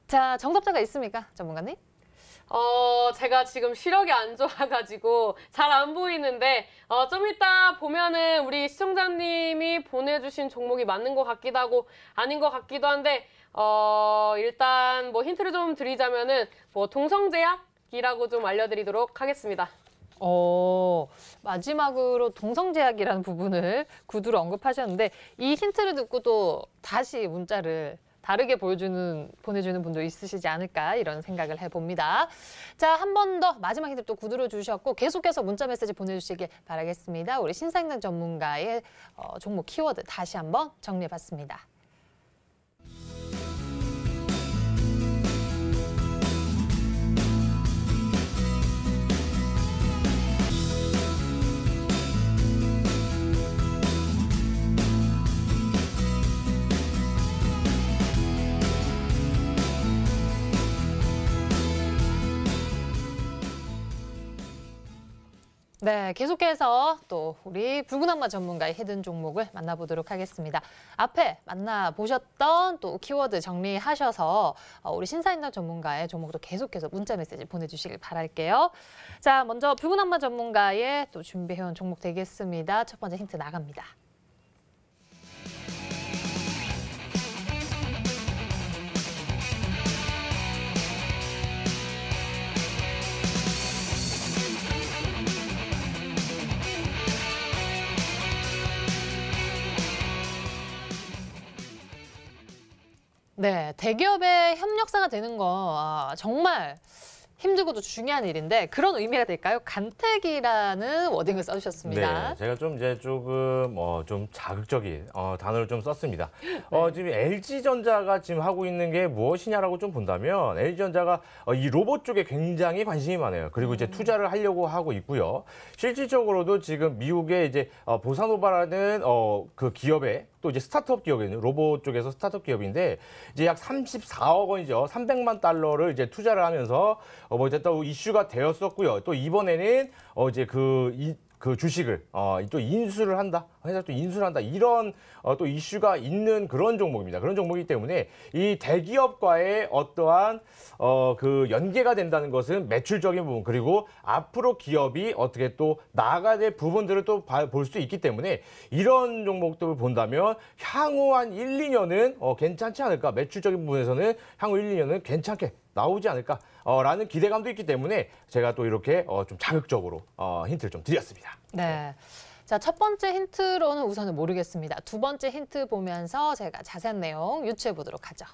자, 정답자가 있습니까, 전문가님? 제가 지금 시력이 안 좋아가지고 잘 안 보이는데 좀 이따 보면은 우리 시청자님이 보내주신 종목이 맞는 것 같기도 하고 아닌 것 같기도 한데 일단 뭐 힌트를 좀 드리자면은 뭐 동성제약이라고 좀 알려드리도록 하겠습니다. 마지막으로 동성제약이라는 부분을 구두로 언급하셨는데 이 힌트를 듣고 또 다시 문자를 다르게 보내주는 분도 있으시지 않을까 이런 생각을 해봅니다. 자, 한 번 더 마지막 힌트 또 구두로 주셨고 계속해서 문자 메시지 보내주시길 바라겠습니다. 우리 신사임당 전문가의 종목 키워드 다시 한번 정리해봤습니다. 네, 계속해서 또 우리 붉은 악마 전문가의 히든 종목을 만나보도록 하겠습니다. 앞에 만나보셨던 또 키워드 정리하셔서 우리 신사임당 전문가의 종목도 계속해서 문자 메시지 보내주시길 바랄게요. 자, 먼저 붉은 악마 전문가의 또 준비해온 종목 되겠습니다. 첫 번째 힌트 나갑니다. 네, 대기업의 협력사가 되는 거 정말 힘들고도 중요한 일인데 그런 의미가 될까요? 간택이라는 워딩을 써주셨습니다. 네, 제가 좀 이제 조금 좀 자극적인 단어를 좀 썼습니다. 지금 LG전자가 지금 하고 있는 게 무엇이냐라고 좀 본다면 LG전자가 이 로봇 쪽에 굉장히 관심이 많아요. 그리고 이제 투자를 하려고 하고 있고요. 실질적으로도 지금 미국의 이제 보사노바라는 그 기업에 또 이제 스타트업 기업이는 로봇 쪽에서 스타트업 기업인데 이제 약 34억 원이죠. 300만 달러를 이제 투자를 하면서 뭐 이제 또 이슈가 되었었고요. 또 이번에는 이제 그 주식을 또 인수를 한다. 회사 또 인수를 한다. 이런 또 이슈가 있는 그런 종목입니다. 그런 종목이기 때문에 이 대기업과의 어떠한 그 연계가 된다는 것은 매출적인 부분 그리고 앞으로 기업이 어떻게 또 나아가야 될 부분들을 또 볼 수 있기 때문에 이런 종목들을 본다면 향후 한 1, 2년은 괜찮지 않을까. 매출적인 부분에서는 향후 1, 2년은 괜찮게 나오지 않을까 라는 기대감도 있기 때문에 제가 또 이렇게 좀 자극적으로 힌트를 좀 드렸습니다. 네. 자, 첫 번째 힌트로는 우선은 모르겠습니다. 두 번째 힌트 보면서 제가 자세한 내용 유추해 보도록 하죠.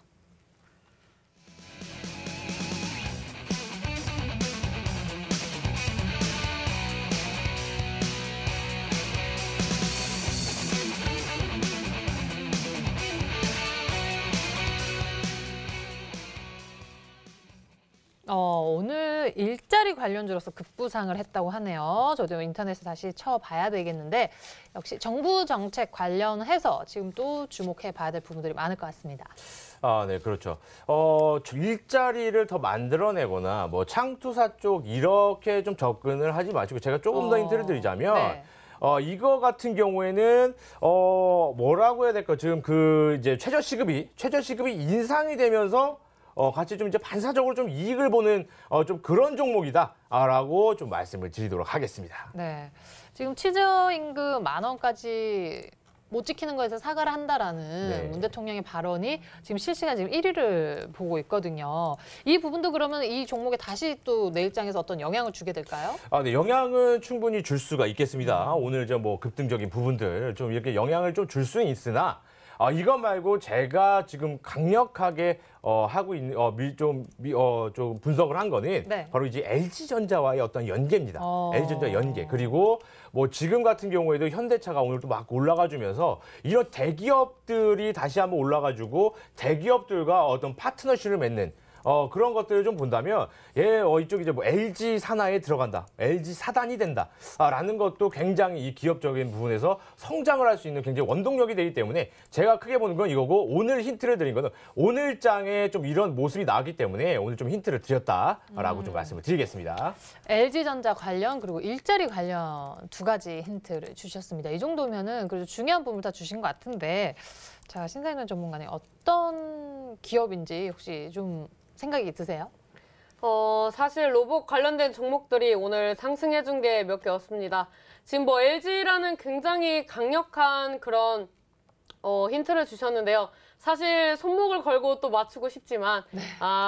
오늘 일자리 관련주로서 급부상을 했다고 하네요. 저도 인터넷에 다시 쳐봐야 되겠는데 역시 정부 정책 관련해서 지금 또 주목해 봐야 될 부분들이 많을 것 같습니다. 네, 그렇죠. 일자리를 더 만들어내거나 뭐 창투사 쪽 이렇게 좀 접근을 하지 마시고 제가 조금 더 힌트를 드리자면 네. 이거 같은 경우에는 뭐라고 해야 될까? 지금 그 이제 최저시급이 인상이 되면서 같이 좀 이제 반사적으로 좀 이익을 보는 좀 그런 종목이다라고 좀 말씀을 드리도록 하겠습니다. 네. 지금 최저임금 10,000원까지 못 지키는 거에서 사과를 한다라는 네. 문 대통령의 발언이 지금 실시간 지금 1위를 보고 있거든요. 이 부분도 그러면 이 종목에 다시 또 내일장에서 어떤 영향을 주게 될까요? 네, 영향은 충분히 줄 수가 있겠습니다. 오늘 저 뭐 급등적인 부분들 좀 이렇게 영향을 좀 줄 수는 있으나 이거 말고 제가 지금 강력하게 하고 있는 좀 분석을 한 거는 네. 바로 이제 LG전자와의 어떤 연계입니다. 어. LG전자 연계. 그리고 뭐 지금 같은 경우에도 현대차가 오늘 또 막 올라가 주면서 이런 대기업들이 다시 한번 올라가 주고 대기업들과 어떤 파트너십을 맺는 그런 것들을 좀 본다면, 이쪽 이제 뭐 LG 산하에 들어간다, LG 사단이 된다, 라는 것도 굉장히 이 기업적인 부분에서 성장을 할 수 있는 굉장히 원동력이 되기 때문에 제가 크게 보는 건 이거고, 오늘 힌트를 드린 거는 오늘 장에 좀 이런 모습이 나왔기 때문에 오늘 좀 힌트를 드렸다라고 좀 말씀을 드리겠습니다. LG전자 관련 그리고 일자리 관련 두 가지 힌트를 주셨습니다. 이 정도면은 그래도 중요한 부분을 다 주신 것 같은데, 자, 신사임당 전문가님 어떤 기업인지 혹시 좀 생각이 드세요? 사실 로봇 관련된 종목들이 오늘 상승해준 게 몇 개였습니다. 지금 뭐 LG라는 굉장히 강력한 그런 힌트를 주셨는데요. 사실 손목을 걸고 또 맞추고 싶지만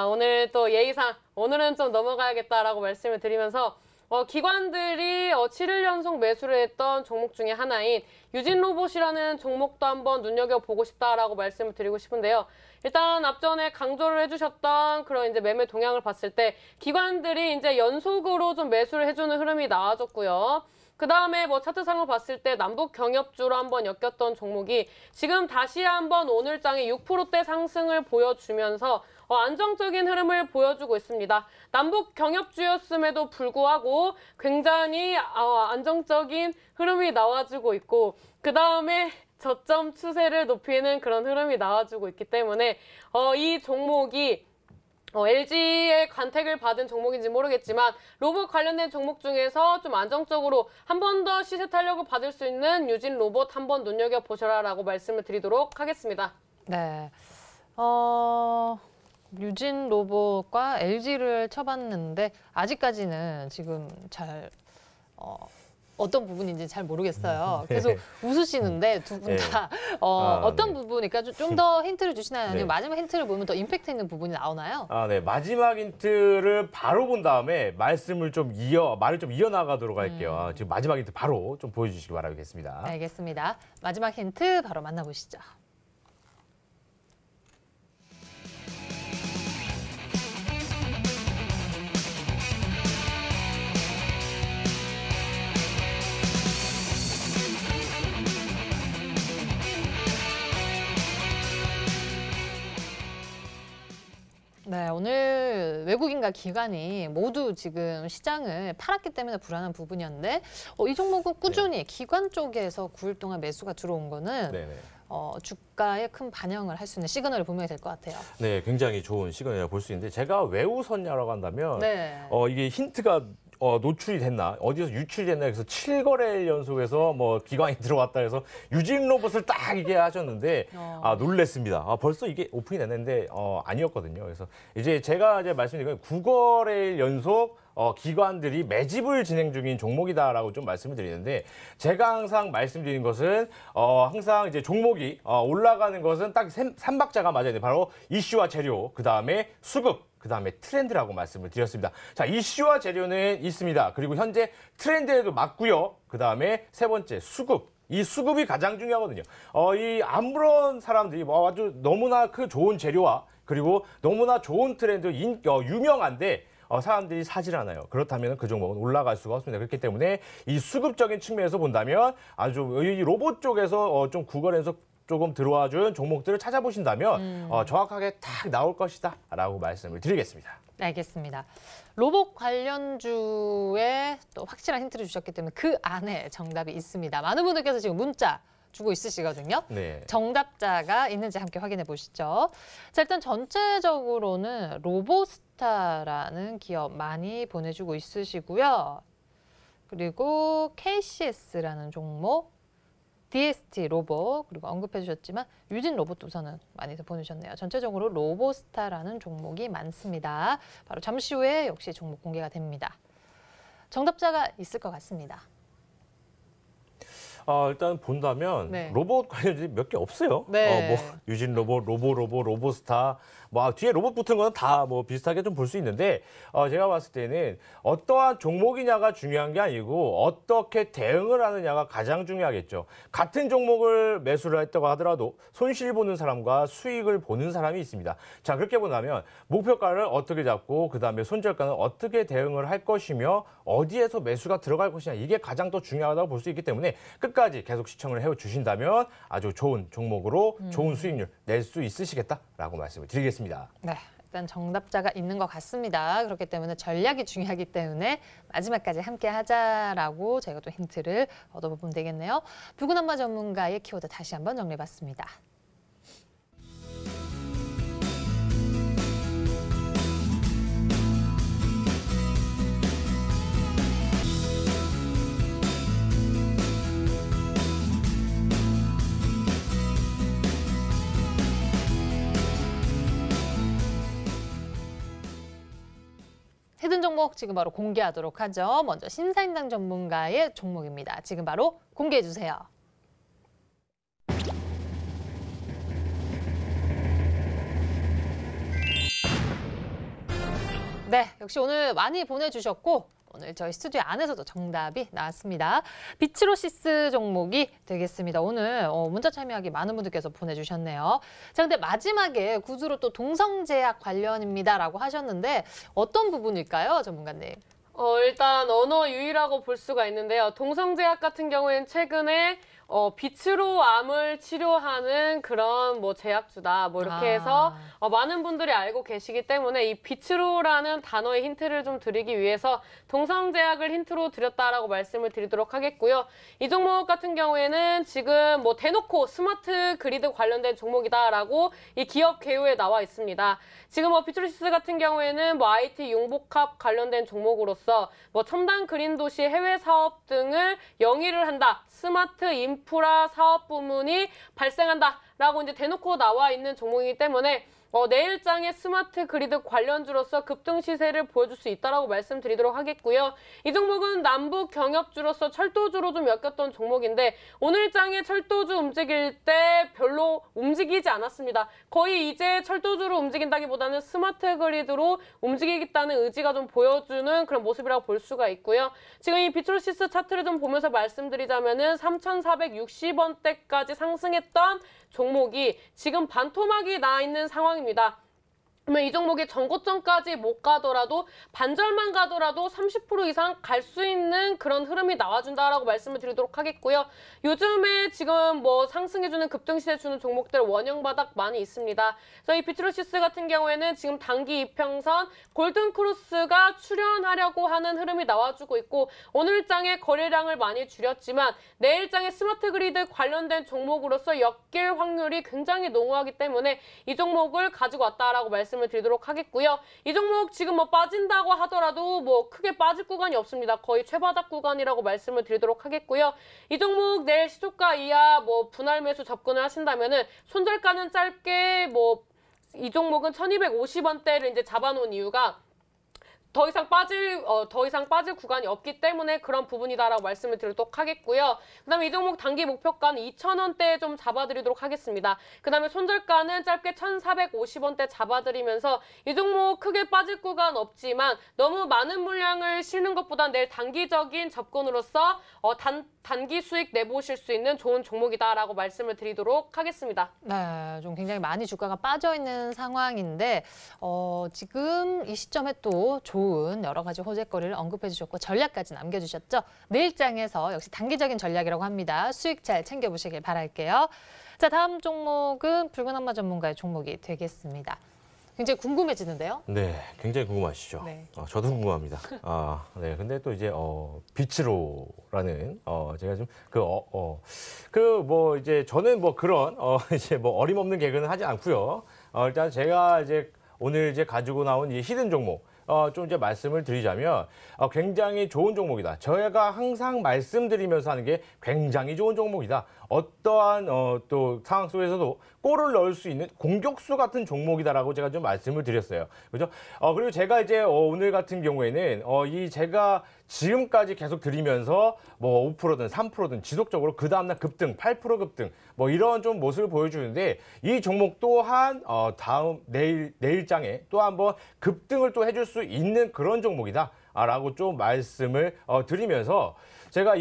오늘 또 예의상 오늘은 좀 넘어가야겠다라고 말씀을 드리면서 기관들이 7일 연속 매수를 했던 종목 중에 하나인 유진 로봇이라는 종목도 한번 눈여겨보고 싶다라고 말씀을 드리고 싶은데요. 일단 앞전에 강조를 해주셨던 그런 이제 매매 동향을 봤을 때 기관들이 이제 연속으로 좀 매수를 해주는 흐름이 나와줬고요. 그 다음에 차트상을 봤을 때 남북 경협주로 한번 엮였던 종목이 지금 다시 한번 오늘 장에 6%대 상승을 보여주면서 안정적인 흐름을 보여주고 있습니다. 남북 경협주였음에도 불구하고 굉장히 안정적인 흐름이 나와주고 있고 그 다음에 저점 추세를 높이는 그런 흐름이 나와주고 있기 때문에 이 종목이 LG의 간택을 받은 종목인지 모르겠지만 로봇 관련된 종목 중에서 좀 안정적으로 한 번 더 시세 탄력을 받을 수 있는 유진 로봇 한번 눈여겨보셔라라고 말씀을 드리도록 하겠습니다. 네. 유진 로봇과 LG를 쳐봤는데 아직까지는 지금 잘 어떤 부분인지 잘 모르겠어요. 계속 웃으시는데 두 분 다 어떤 부분일까? 좀 더 힌트를 주시나요? 아니면 마지막 힌트를 보면 더 임팩트 있는 부분이 나오나요? 네. 마지막 힌트를 바로 본 다음에 말을 좀 이어나가도록 할게요. 지금 마지막 힌트 바로 좀 보여주시기 바라겠습니다. 알겠습니다. 마지막 힌트 바로 만나보시죠. 네, 오늘 외국인과 기관이 모두 지금 시장을 팔았기 때문에 불안한 부분이었는데 이 종목은 꾸준히 기관 쪽에서 9일 동안 매수가 들어온 거는 주가에 큰 반영을 할 수 있는 시그널을 분명히 될 것 같아요. 네, 굉장히 좋은 시그널이라고 볼 수 있는데 제가 왜 웃었냐라고 한다면 이게 힌트가 노출이 됐나 어디서 유출이 됐나 해서 7거래일 연속에서 기관이 들어왔다 해서 유진 로봇을 딱 이게 하셨는데 놀랬습니다. 벌써 이게 오픈이 됐는데 아니었거든요. 그래서 이제 제가 말씀드린 건 9거래일 연속 기관들이 매집을 진행 중인 종목이다라고 좀 말씀을 드리는데 제가 항상 말씀드린 것은 항상 이제 종목이 올라가는 것은 딱 3박자가 맞아야 돼요. 바로 이슈와 재료, 그 다음에 수급, 그 다음에 트렌드라고 말씀을 드렸습니다. 자, 이슈와 재료는 있습니다. 그리고 현재 트렌드에도 맞고요. 그 다음에 세 번째 수급. 이 수급이 가장 중요하거든요. 이 아무런 사람들이 아주 너무나 좋은 재료와 그리고 너무나 좋은 트렌드, 유명한데 사람들이 사질 않아요. 그렇다면 그 종목은 올라갈 수가 없습니다. 그렇기 때문에 이 수급적인 측면에서 본다면 아주 이 로봇 쪽에서 좀 구걸해서 조금 들어와준 종목들을 찾아보신다면 정확하게 딱 나올 것이다 라고 말씀을 드리겠습니다. 알겠습니다. 로봇 관련주에 또 확실한 힌트를 주셨기 때문에 그 안에 정답이 있습니다. 많은 분들께서 지금 문자 주고 있으시거든요. 네. 정답자가 있는지 함께 확인해 보시죠. 자, 일단 전체적으로는 로보스타라는 기업 많이 보내주고 있으시고요. 그리고 KCS라는 종목, DST 로봇, 그리고 언급해 주셨지만 유진 로봇 우선은 많이들 보내주셨네요. 전체적으로 로보스타라는 종목이 많습니다. 바로 잠시 후에 역시 종목 공개가 됩니다. 정답자가 있을 것 같습니다. 일단 본다면 로봇 관련주들이 몇 개 없어요. 유진 로봇, 로보스타, 뒤에 로봇 붙은 건 다 비슷하게 좀 볼 수 있는데 제가 봤을 때는 어떠한 종목이냐가 중요한 게 아니고 어떻게 대응을 하느냐가 가장 중요하겠죠. 같은 종목을 매수를 했다고 하더라도 손실 보는 사람과 수익을 보는 사람이 있습니다. 자, 그렇게 본다면 목표가를 어떻게 잡고 그다음에 손절가는 어떻게 대응을 할 것이며 어디에서 매수가 들어갈 것이냐 이게 가장 더 중요하다고 볼 수 있기 때문에 끝까지 계속 시청을 해주신다면 아주 좋은 종목으로 좋은 수익률 낼 수 있으시겠다라고 말씀을 드리겠습니다. 네, 일단 정답자가 있는 것 같습니다. 그렇기 때문에 전략이 중요하기 때문에 마지막까지 함께 하자라고 저희가 또 힌트를 얻어보면 되겠네요. 붉은 한마 전문가의 키워드 다시 한번 정리해봤습니다. 히든 종목 지금 바로 공개하도록 하죠. 먼저 신사임당 전문가의 종목입니다. 지금 바로 공개해 주세요. 네, 역시 오늘 많이 보내주셨고 오늘 저희 스튜디오 안에서도 정답이 나왔습니다. 비츠로시스 종목이 되겠습니다. 오늘 문자 참여하기 많은 분들께서 보내주셨네요. 자, 근데 마지막에 구두로 또 동성제약 관련입니다라고 하셨는데 어떤 부분일까요, 전문가님? 일단 언어 유희라고 볼 수가 있는데요. 동성제약 같은 경우에는 최근에 빛으로 암을 치료하는 그런 뭐 제약주다. 뭐 이렇게 해서 많은 분들이 알고 계시기 때문에 이 빛으로라는 단어의 힌트를 좀 드리기 위해서 동성제약을 힌트로 드렸다라고 말씀을 드리도록 하겠고요. 이 종목 같은 경우에는 지금 뭐 대놓고 스마트 그리드 관련된 종목이다라고 이 기업 개요에 나와 있습니다. 지금 빛으로시스 같은 경우에는 뭐 IT 융복합 관련된 종목으로서 뭐 첨단 그린 도시 해외 사업 등을 영위를 한다. 스마트 인프라 사업 부문이 발생한다라고 이제 대놓고 나와 있는 종목이기 때문에 내일장의 스마트 그리드 관련주로서 급등 시세를 보여줄 수 있다라고 말씀드리도록 하겠고요. 이 종목은 남북 경협주로서 철도주로 좀 엮였던 종목인데 오늘장의 철도주 움직일 때 별로 움직이지 않았습니다. 거의 이제 철도주로 움직인다기보다는 스마트 그리드로 움직이겠다는 의지가 좀 보여주는 그런 모습이라고 볼 수가 있고요. 지금 이 비츠로시스 차트를 좀 보면서 말씀드리자면은 3,460원대까지 상승했던 종목이 지금 반토막이 나 있는 상황입니다. 그러면 이 종목이 전고점까지 못 가더라도 반절만 가더라도 30% 이상 갈 수 있는 그런 흐름이 나와준다라고 말씀을 드리도록 하겠고요. 요즘에 지금 뭐 상승해주는 급등시세 주는 종목들 원형 바닥 많이 있습니다. 그래서 이 비츠로시스 같은 경우에는 지금 단기 이평선 골든크로스가 출현하려고 하는 흐름이 나와주고 있고 오늘장의 거래량을 많이 줄였지만 내일장의 스마트 그리드 관련된 종목으로서 엮일 확률이 굉장히 농후하기 때문에 이 종목을 가지고 왔다라고 말씀을 드리도록 하겠고요. 이 종목 지금 뭐 빠진다고 하더라도 뭐 크게 빠질 구간이 없습니다. 거의 최바닥 구간이라고 말씀을 드리도록 하겠고요. 이 종목 내일 시초가 이하 뭐 분할 매수 접근을 하신다면은 손절가는 짧게 뭐 이 종목은 1,250원대를 이제 잡아놓은 이유가 더 이상 빠질 구간이 없기 때문에 그런 부분이다라고 말씀을 드리도록 하겠고요. 그다음에 이 종목 단기 목표가는 2,000원대에 좀 잡아드리도록 하겠습니다. 그다음에 손절가는 짧게 1,450원대 잡아드리면서 이 종목 크게 빠질 구간 없지만 너무 많은 물량을 실는 것보다 내일 단기적인 접근으로서 단기 수익 내보실 수 있는 좋은 종목이다라고 말씀을 드리도록 하겠습니다. 네, 좀 굉장히 많이 주가가 빠져 있는 상황인데 지금 이 시점에 또 좋은 여러 가지 호재거리를 언급해 주셨고 전략까지 남겨주셨죠. 내일장에서 역시 단기적인 전략이라고 합니다. 수익 잘 챙겨보시길 바랄게요. 자, 다음 종목은 붉은 악마 전문가의 종목이 되겠습니다. 굉장히 궁금해지는데요. 네, 굉장히 궁금하시죠? 네. 저도 궁금합니다. 네, 근데 또 이제 빛으로라는 제가 좀 뭐 이제 저는 뭐 그런 이제 뭐 어림없는 개그는 하지 않고요. 일단 제가 이제 오늘 이제 가지고 나온 이 히든 종목. 좀 이제 말씀을 드리자면 굉장히 좋은 종목이다. 저희가 항상 말씀드리면서 하는 게 굉장히 좋은 종목이다. 어떠한 또 상황 속에서도 골을 넣을 수 있는 공격수 같은 종목이다라고 제가 좀 말씀을 드렸어요. 그죠? 그리고 제가 이제 오늘 같은 경우에는 이 제가 지금까지 계속 드리면서 뭐 5%든 3%든 지속적으로 그 다음날 급등, 8% 급등 뭐 이런 좀 모습을 보여주는데 이 종목 또한 내일장에 또 한번 급등을 또 해줄 수 있는 그런 종목이다. 라고 좀 말씀을 드리면서 제가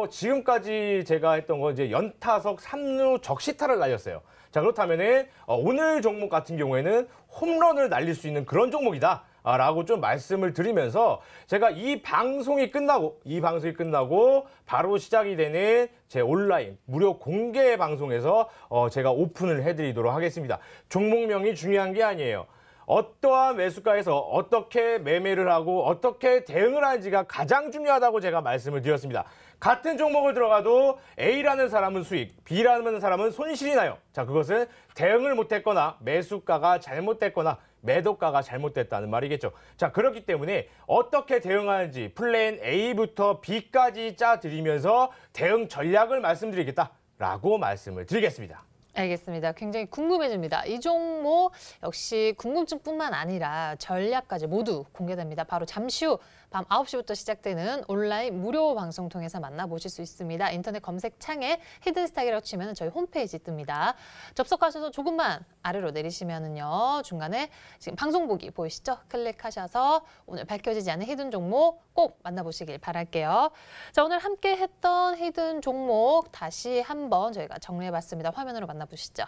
지금까지 제가 했던 건 이제 연타석 3루 적시타를 날렸어요. 자, 그렇다면은 오늘 종목 같은 경우에는 홈런을 날릴 수 있는 그런 종목이다. 라고 좀 말씀을 드리면서 제가 이 방송이 끝나고 바로 시작이 되는 제 온라인 무료 공개 방송에서 제가 오픈을 해드리도록 하겠습니다. 종목명이 중요한 게 아니에요. 어떠한 매수가에서 어떻게 매매를 하고 어떻게 대응을 하는지가 가장 중요하다고 제가 말씀을 드렸습니다. 같은 종목을 들어가도 A라는 사람은 수익, B라는 사람은 손실이 나요. 자, 그것은 대응을 못했거나 매수가가 잘못됐거나 매도가가 잘못됐다는 말이겠죠. 자, 그렇기 때문에 어떻게 대응하는지 플랜 A부터 B까지 짜드리면서 대응 전략을 말씀드리겠다라고 말씀을 드리겠습니다. 알겠습니다. 굉장히 궁금해집니다. 이 종목 역시 궁금증뿐만 아니라 전략까지 모두 공개됩니다. 바로 잠시 후 밤 9시부터 시작되는 온라인 무료 방송 통해서 만나보실 수 있습니다. 인터넷 검색창에 히든스탁이라고 치면 저희 홈페이지 뜹니다. 접속하셔서 조금만 아래로 내리시면은요. 중간에 지금 방송 보기 보이시죠? 클릭하셔서 오늘 밝혀지지 않은 히든 종목 꼭 만나보시길 바랄게요. 자, 오늘 함께 했던 히든 종목 다시 한번 저희가 정리해봤습니다. 화면으로 만나보시죠.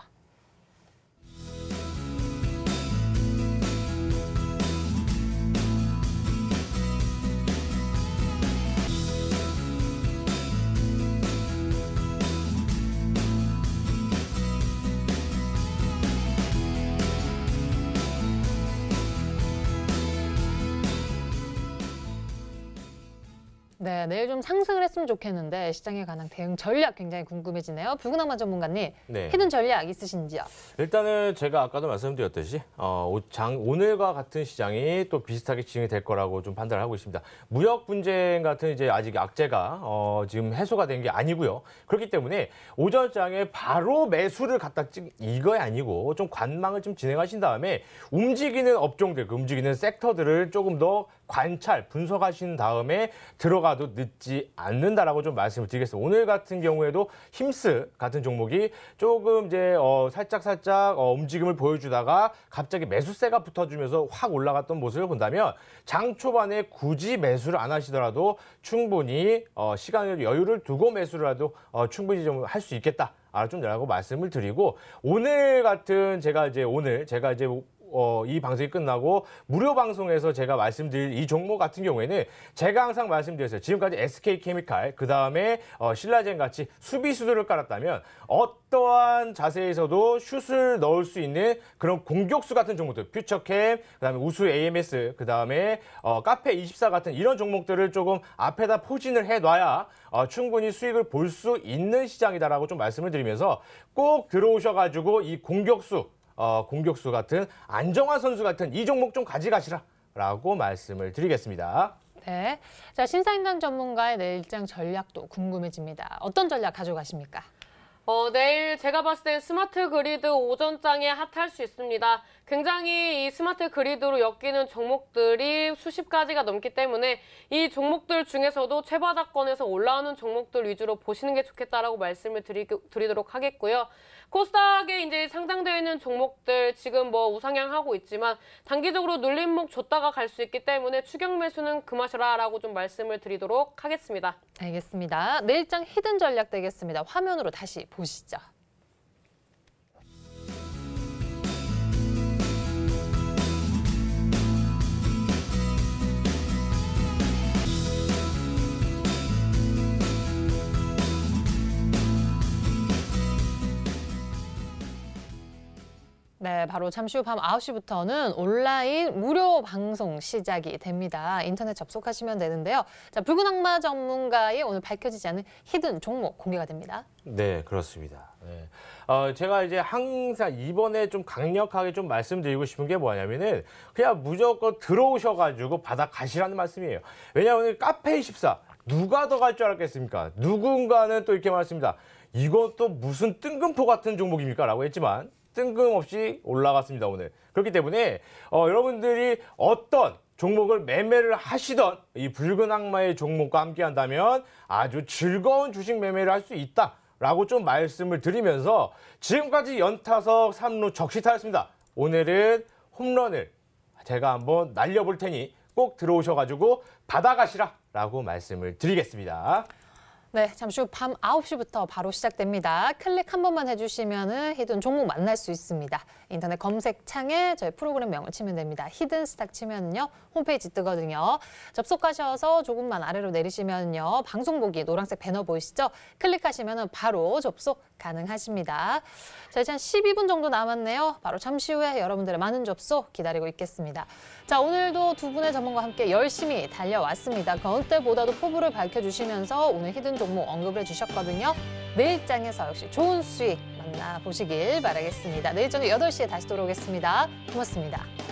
네, 내일 좀 상승을 했으면 좋겠는데 시장에 관한 대응 전략 굉장히 궁금해지네요. 붉은 악마 전문가님, 네. 히든 전략 있으신지요? 일단은 제가 아까도 말씀드렸듯이 오늘과 같은 시장이 또 비슷하게 진행이 될 거라고 좀 판단을 하고 있습니다. 무역 분쟁 같은 이제 아직 악재가 지금 해소가 된 게 아니고요. 그렇기 때문에 오전장에 바로 매수를 갖다 찍 이거야 아니고 좀 관망을 좀 진행하신 다음에 움직이는 업종들, 그 움직이는 섹터들을 조금 더 관찰, 분석하신 다음에 들어가도 늦지 않는다라고 좀 말씀을 드리겠습니다. 오늘 같은 경우에도 힘스 같은 종목이 조금 이제 살짝 움직임을 보여주다가 갑자기 매수세가 붙어주면서 확 올라갔던 모습을 본다면 장 초반에 굳이 매수를 안 하시더라도 충분히 시간을 여유를 두고 매수라도 충분히 좀 할 수 있겠다. 좀 말씀을 드리고 오늘 같은 제가 이제 이 방송이 끝나고 무료 방송에서 제가 말씀드릴 이 종목 같은 경우에는 제가 항상 말씀드렸어요. 지금까지 SK케미칼, 그 다음에 신라젠 같이 수비수들을 깔았다면 어떠한 자세에서도 슛을 넣을 수 있는 그런 공격수 같은 종목들, 퓨처캠, 그 다음에 우수 AMS, 그 다음에 카페24 같은 이런 종목들을 조금 앞에다 포진을 해놔야 충분히 수익을 볼 수 있는 시장이다라고 좀 말씀을 드리면서 꼭 들어오셔가지고 이 공격수 같은 안정환 선수 같은 이 종목 좀 가져가시라라고 말씀을 드리겠습니다. 네, 자 신사임당 전문가의 내일 일정 전략도 궁금해집니다. 어떤 전략 가져가십니까? 내일 제가 봤을 땐 스마트 그리드 오전장에 핫할 수 있습니다. 굉장히 이 스마트 그리드로 엮이는 종목들이 수십 가지가 넘기 때문에 이 종목들 중에서도 최바닥권에서 올라오는 종목들 위주로 보시는 게 좋겠다라고 말씀을 드리도록 하겠고요. 코스닥에 이제 상장되어 있는 종목들 지금 뭐 우상향하고 있지만 단기적으로 눌림목 줬다가 갈 수 있기 때문에 추격 매수는 금하셔라라고 좀 말씀을 드리도록 하겠습니다. 알겠습니다. 내일장 히든 전략 되겠습니다. 화면으로 다시 보시죠. 네, 바로 잠시 후 밤 9시부터는 온라인 무료 방송 시작이 됩니다. 인터넷 접속하시면 되는데요. 자, 붉은 악마 전문가의 오늘 밝혀지지 않은 히든 종목 공개가 됩니다. 네, 그렇습니다. 네. 제가 이제 항상 이번에 좀 강력하게 좀 말씀드리고 싶은 게 뭐냐면은 그냥 무조건 들어오셔가지고 받아 가시라는 말씀이에요. 왜냐하면 카페24 누가 더 갈 줄 알았겠습니까? 누군가는 또 이렇게 말했습니다. 이것도 무슨 뜬금포 같은 종목입니까? 라고 했지만 뜬금없이 올라갔습니다, 오늘. 그렇기 때문에 여러분들이 어떤 종목을 매매를 하시던 이 붉은 악마의 종목과 함께 한다면 아주 즐거운 주식 매매를 할 수 있다라고 좀 말씀을 드리면서 지금까지 연타석 3루 적시타였습니다. 오늘은 홈런을 제가 한번 날려볼 테니 꼭 들어오셔가지고 받아가시라라고 말씀을 드리겠습니다. 네, 잠시 후 밤 9시부터 바로 시작됩니다. 클릭 한 번만 해주시면 히든 종목 만날 수 있습니다. 인터넷 검색창에 저희 프로그램명을 치면 됩니다. 히든스탁 치면요 홈페이지 뜨거든요. 접속하셔서 조금만 아래로 내리시면요 방송 보기 노란색 배너 보이시죠? 클릭하시면 바로 접속 가능하십니다. 자, 이제 한 12분 정도 남았네요. 바로 잠시 후에 여러분들의 많은 접속 기다리고 있겠습니다. 자, 오늘도 두 분의 전문가와 함께 열심히 달려왔습니다. 그 어느 때보다도 포부를 밝혀주시면서 오늘 히든 종목 언급을 해주셨거든요. 내일장에서 역시 좋은 수익 만나보시길 바라겠습니다. 내일 저녁 8시에 다시 돌아오겠습니다. 고맙습니다.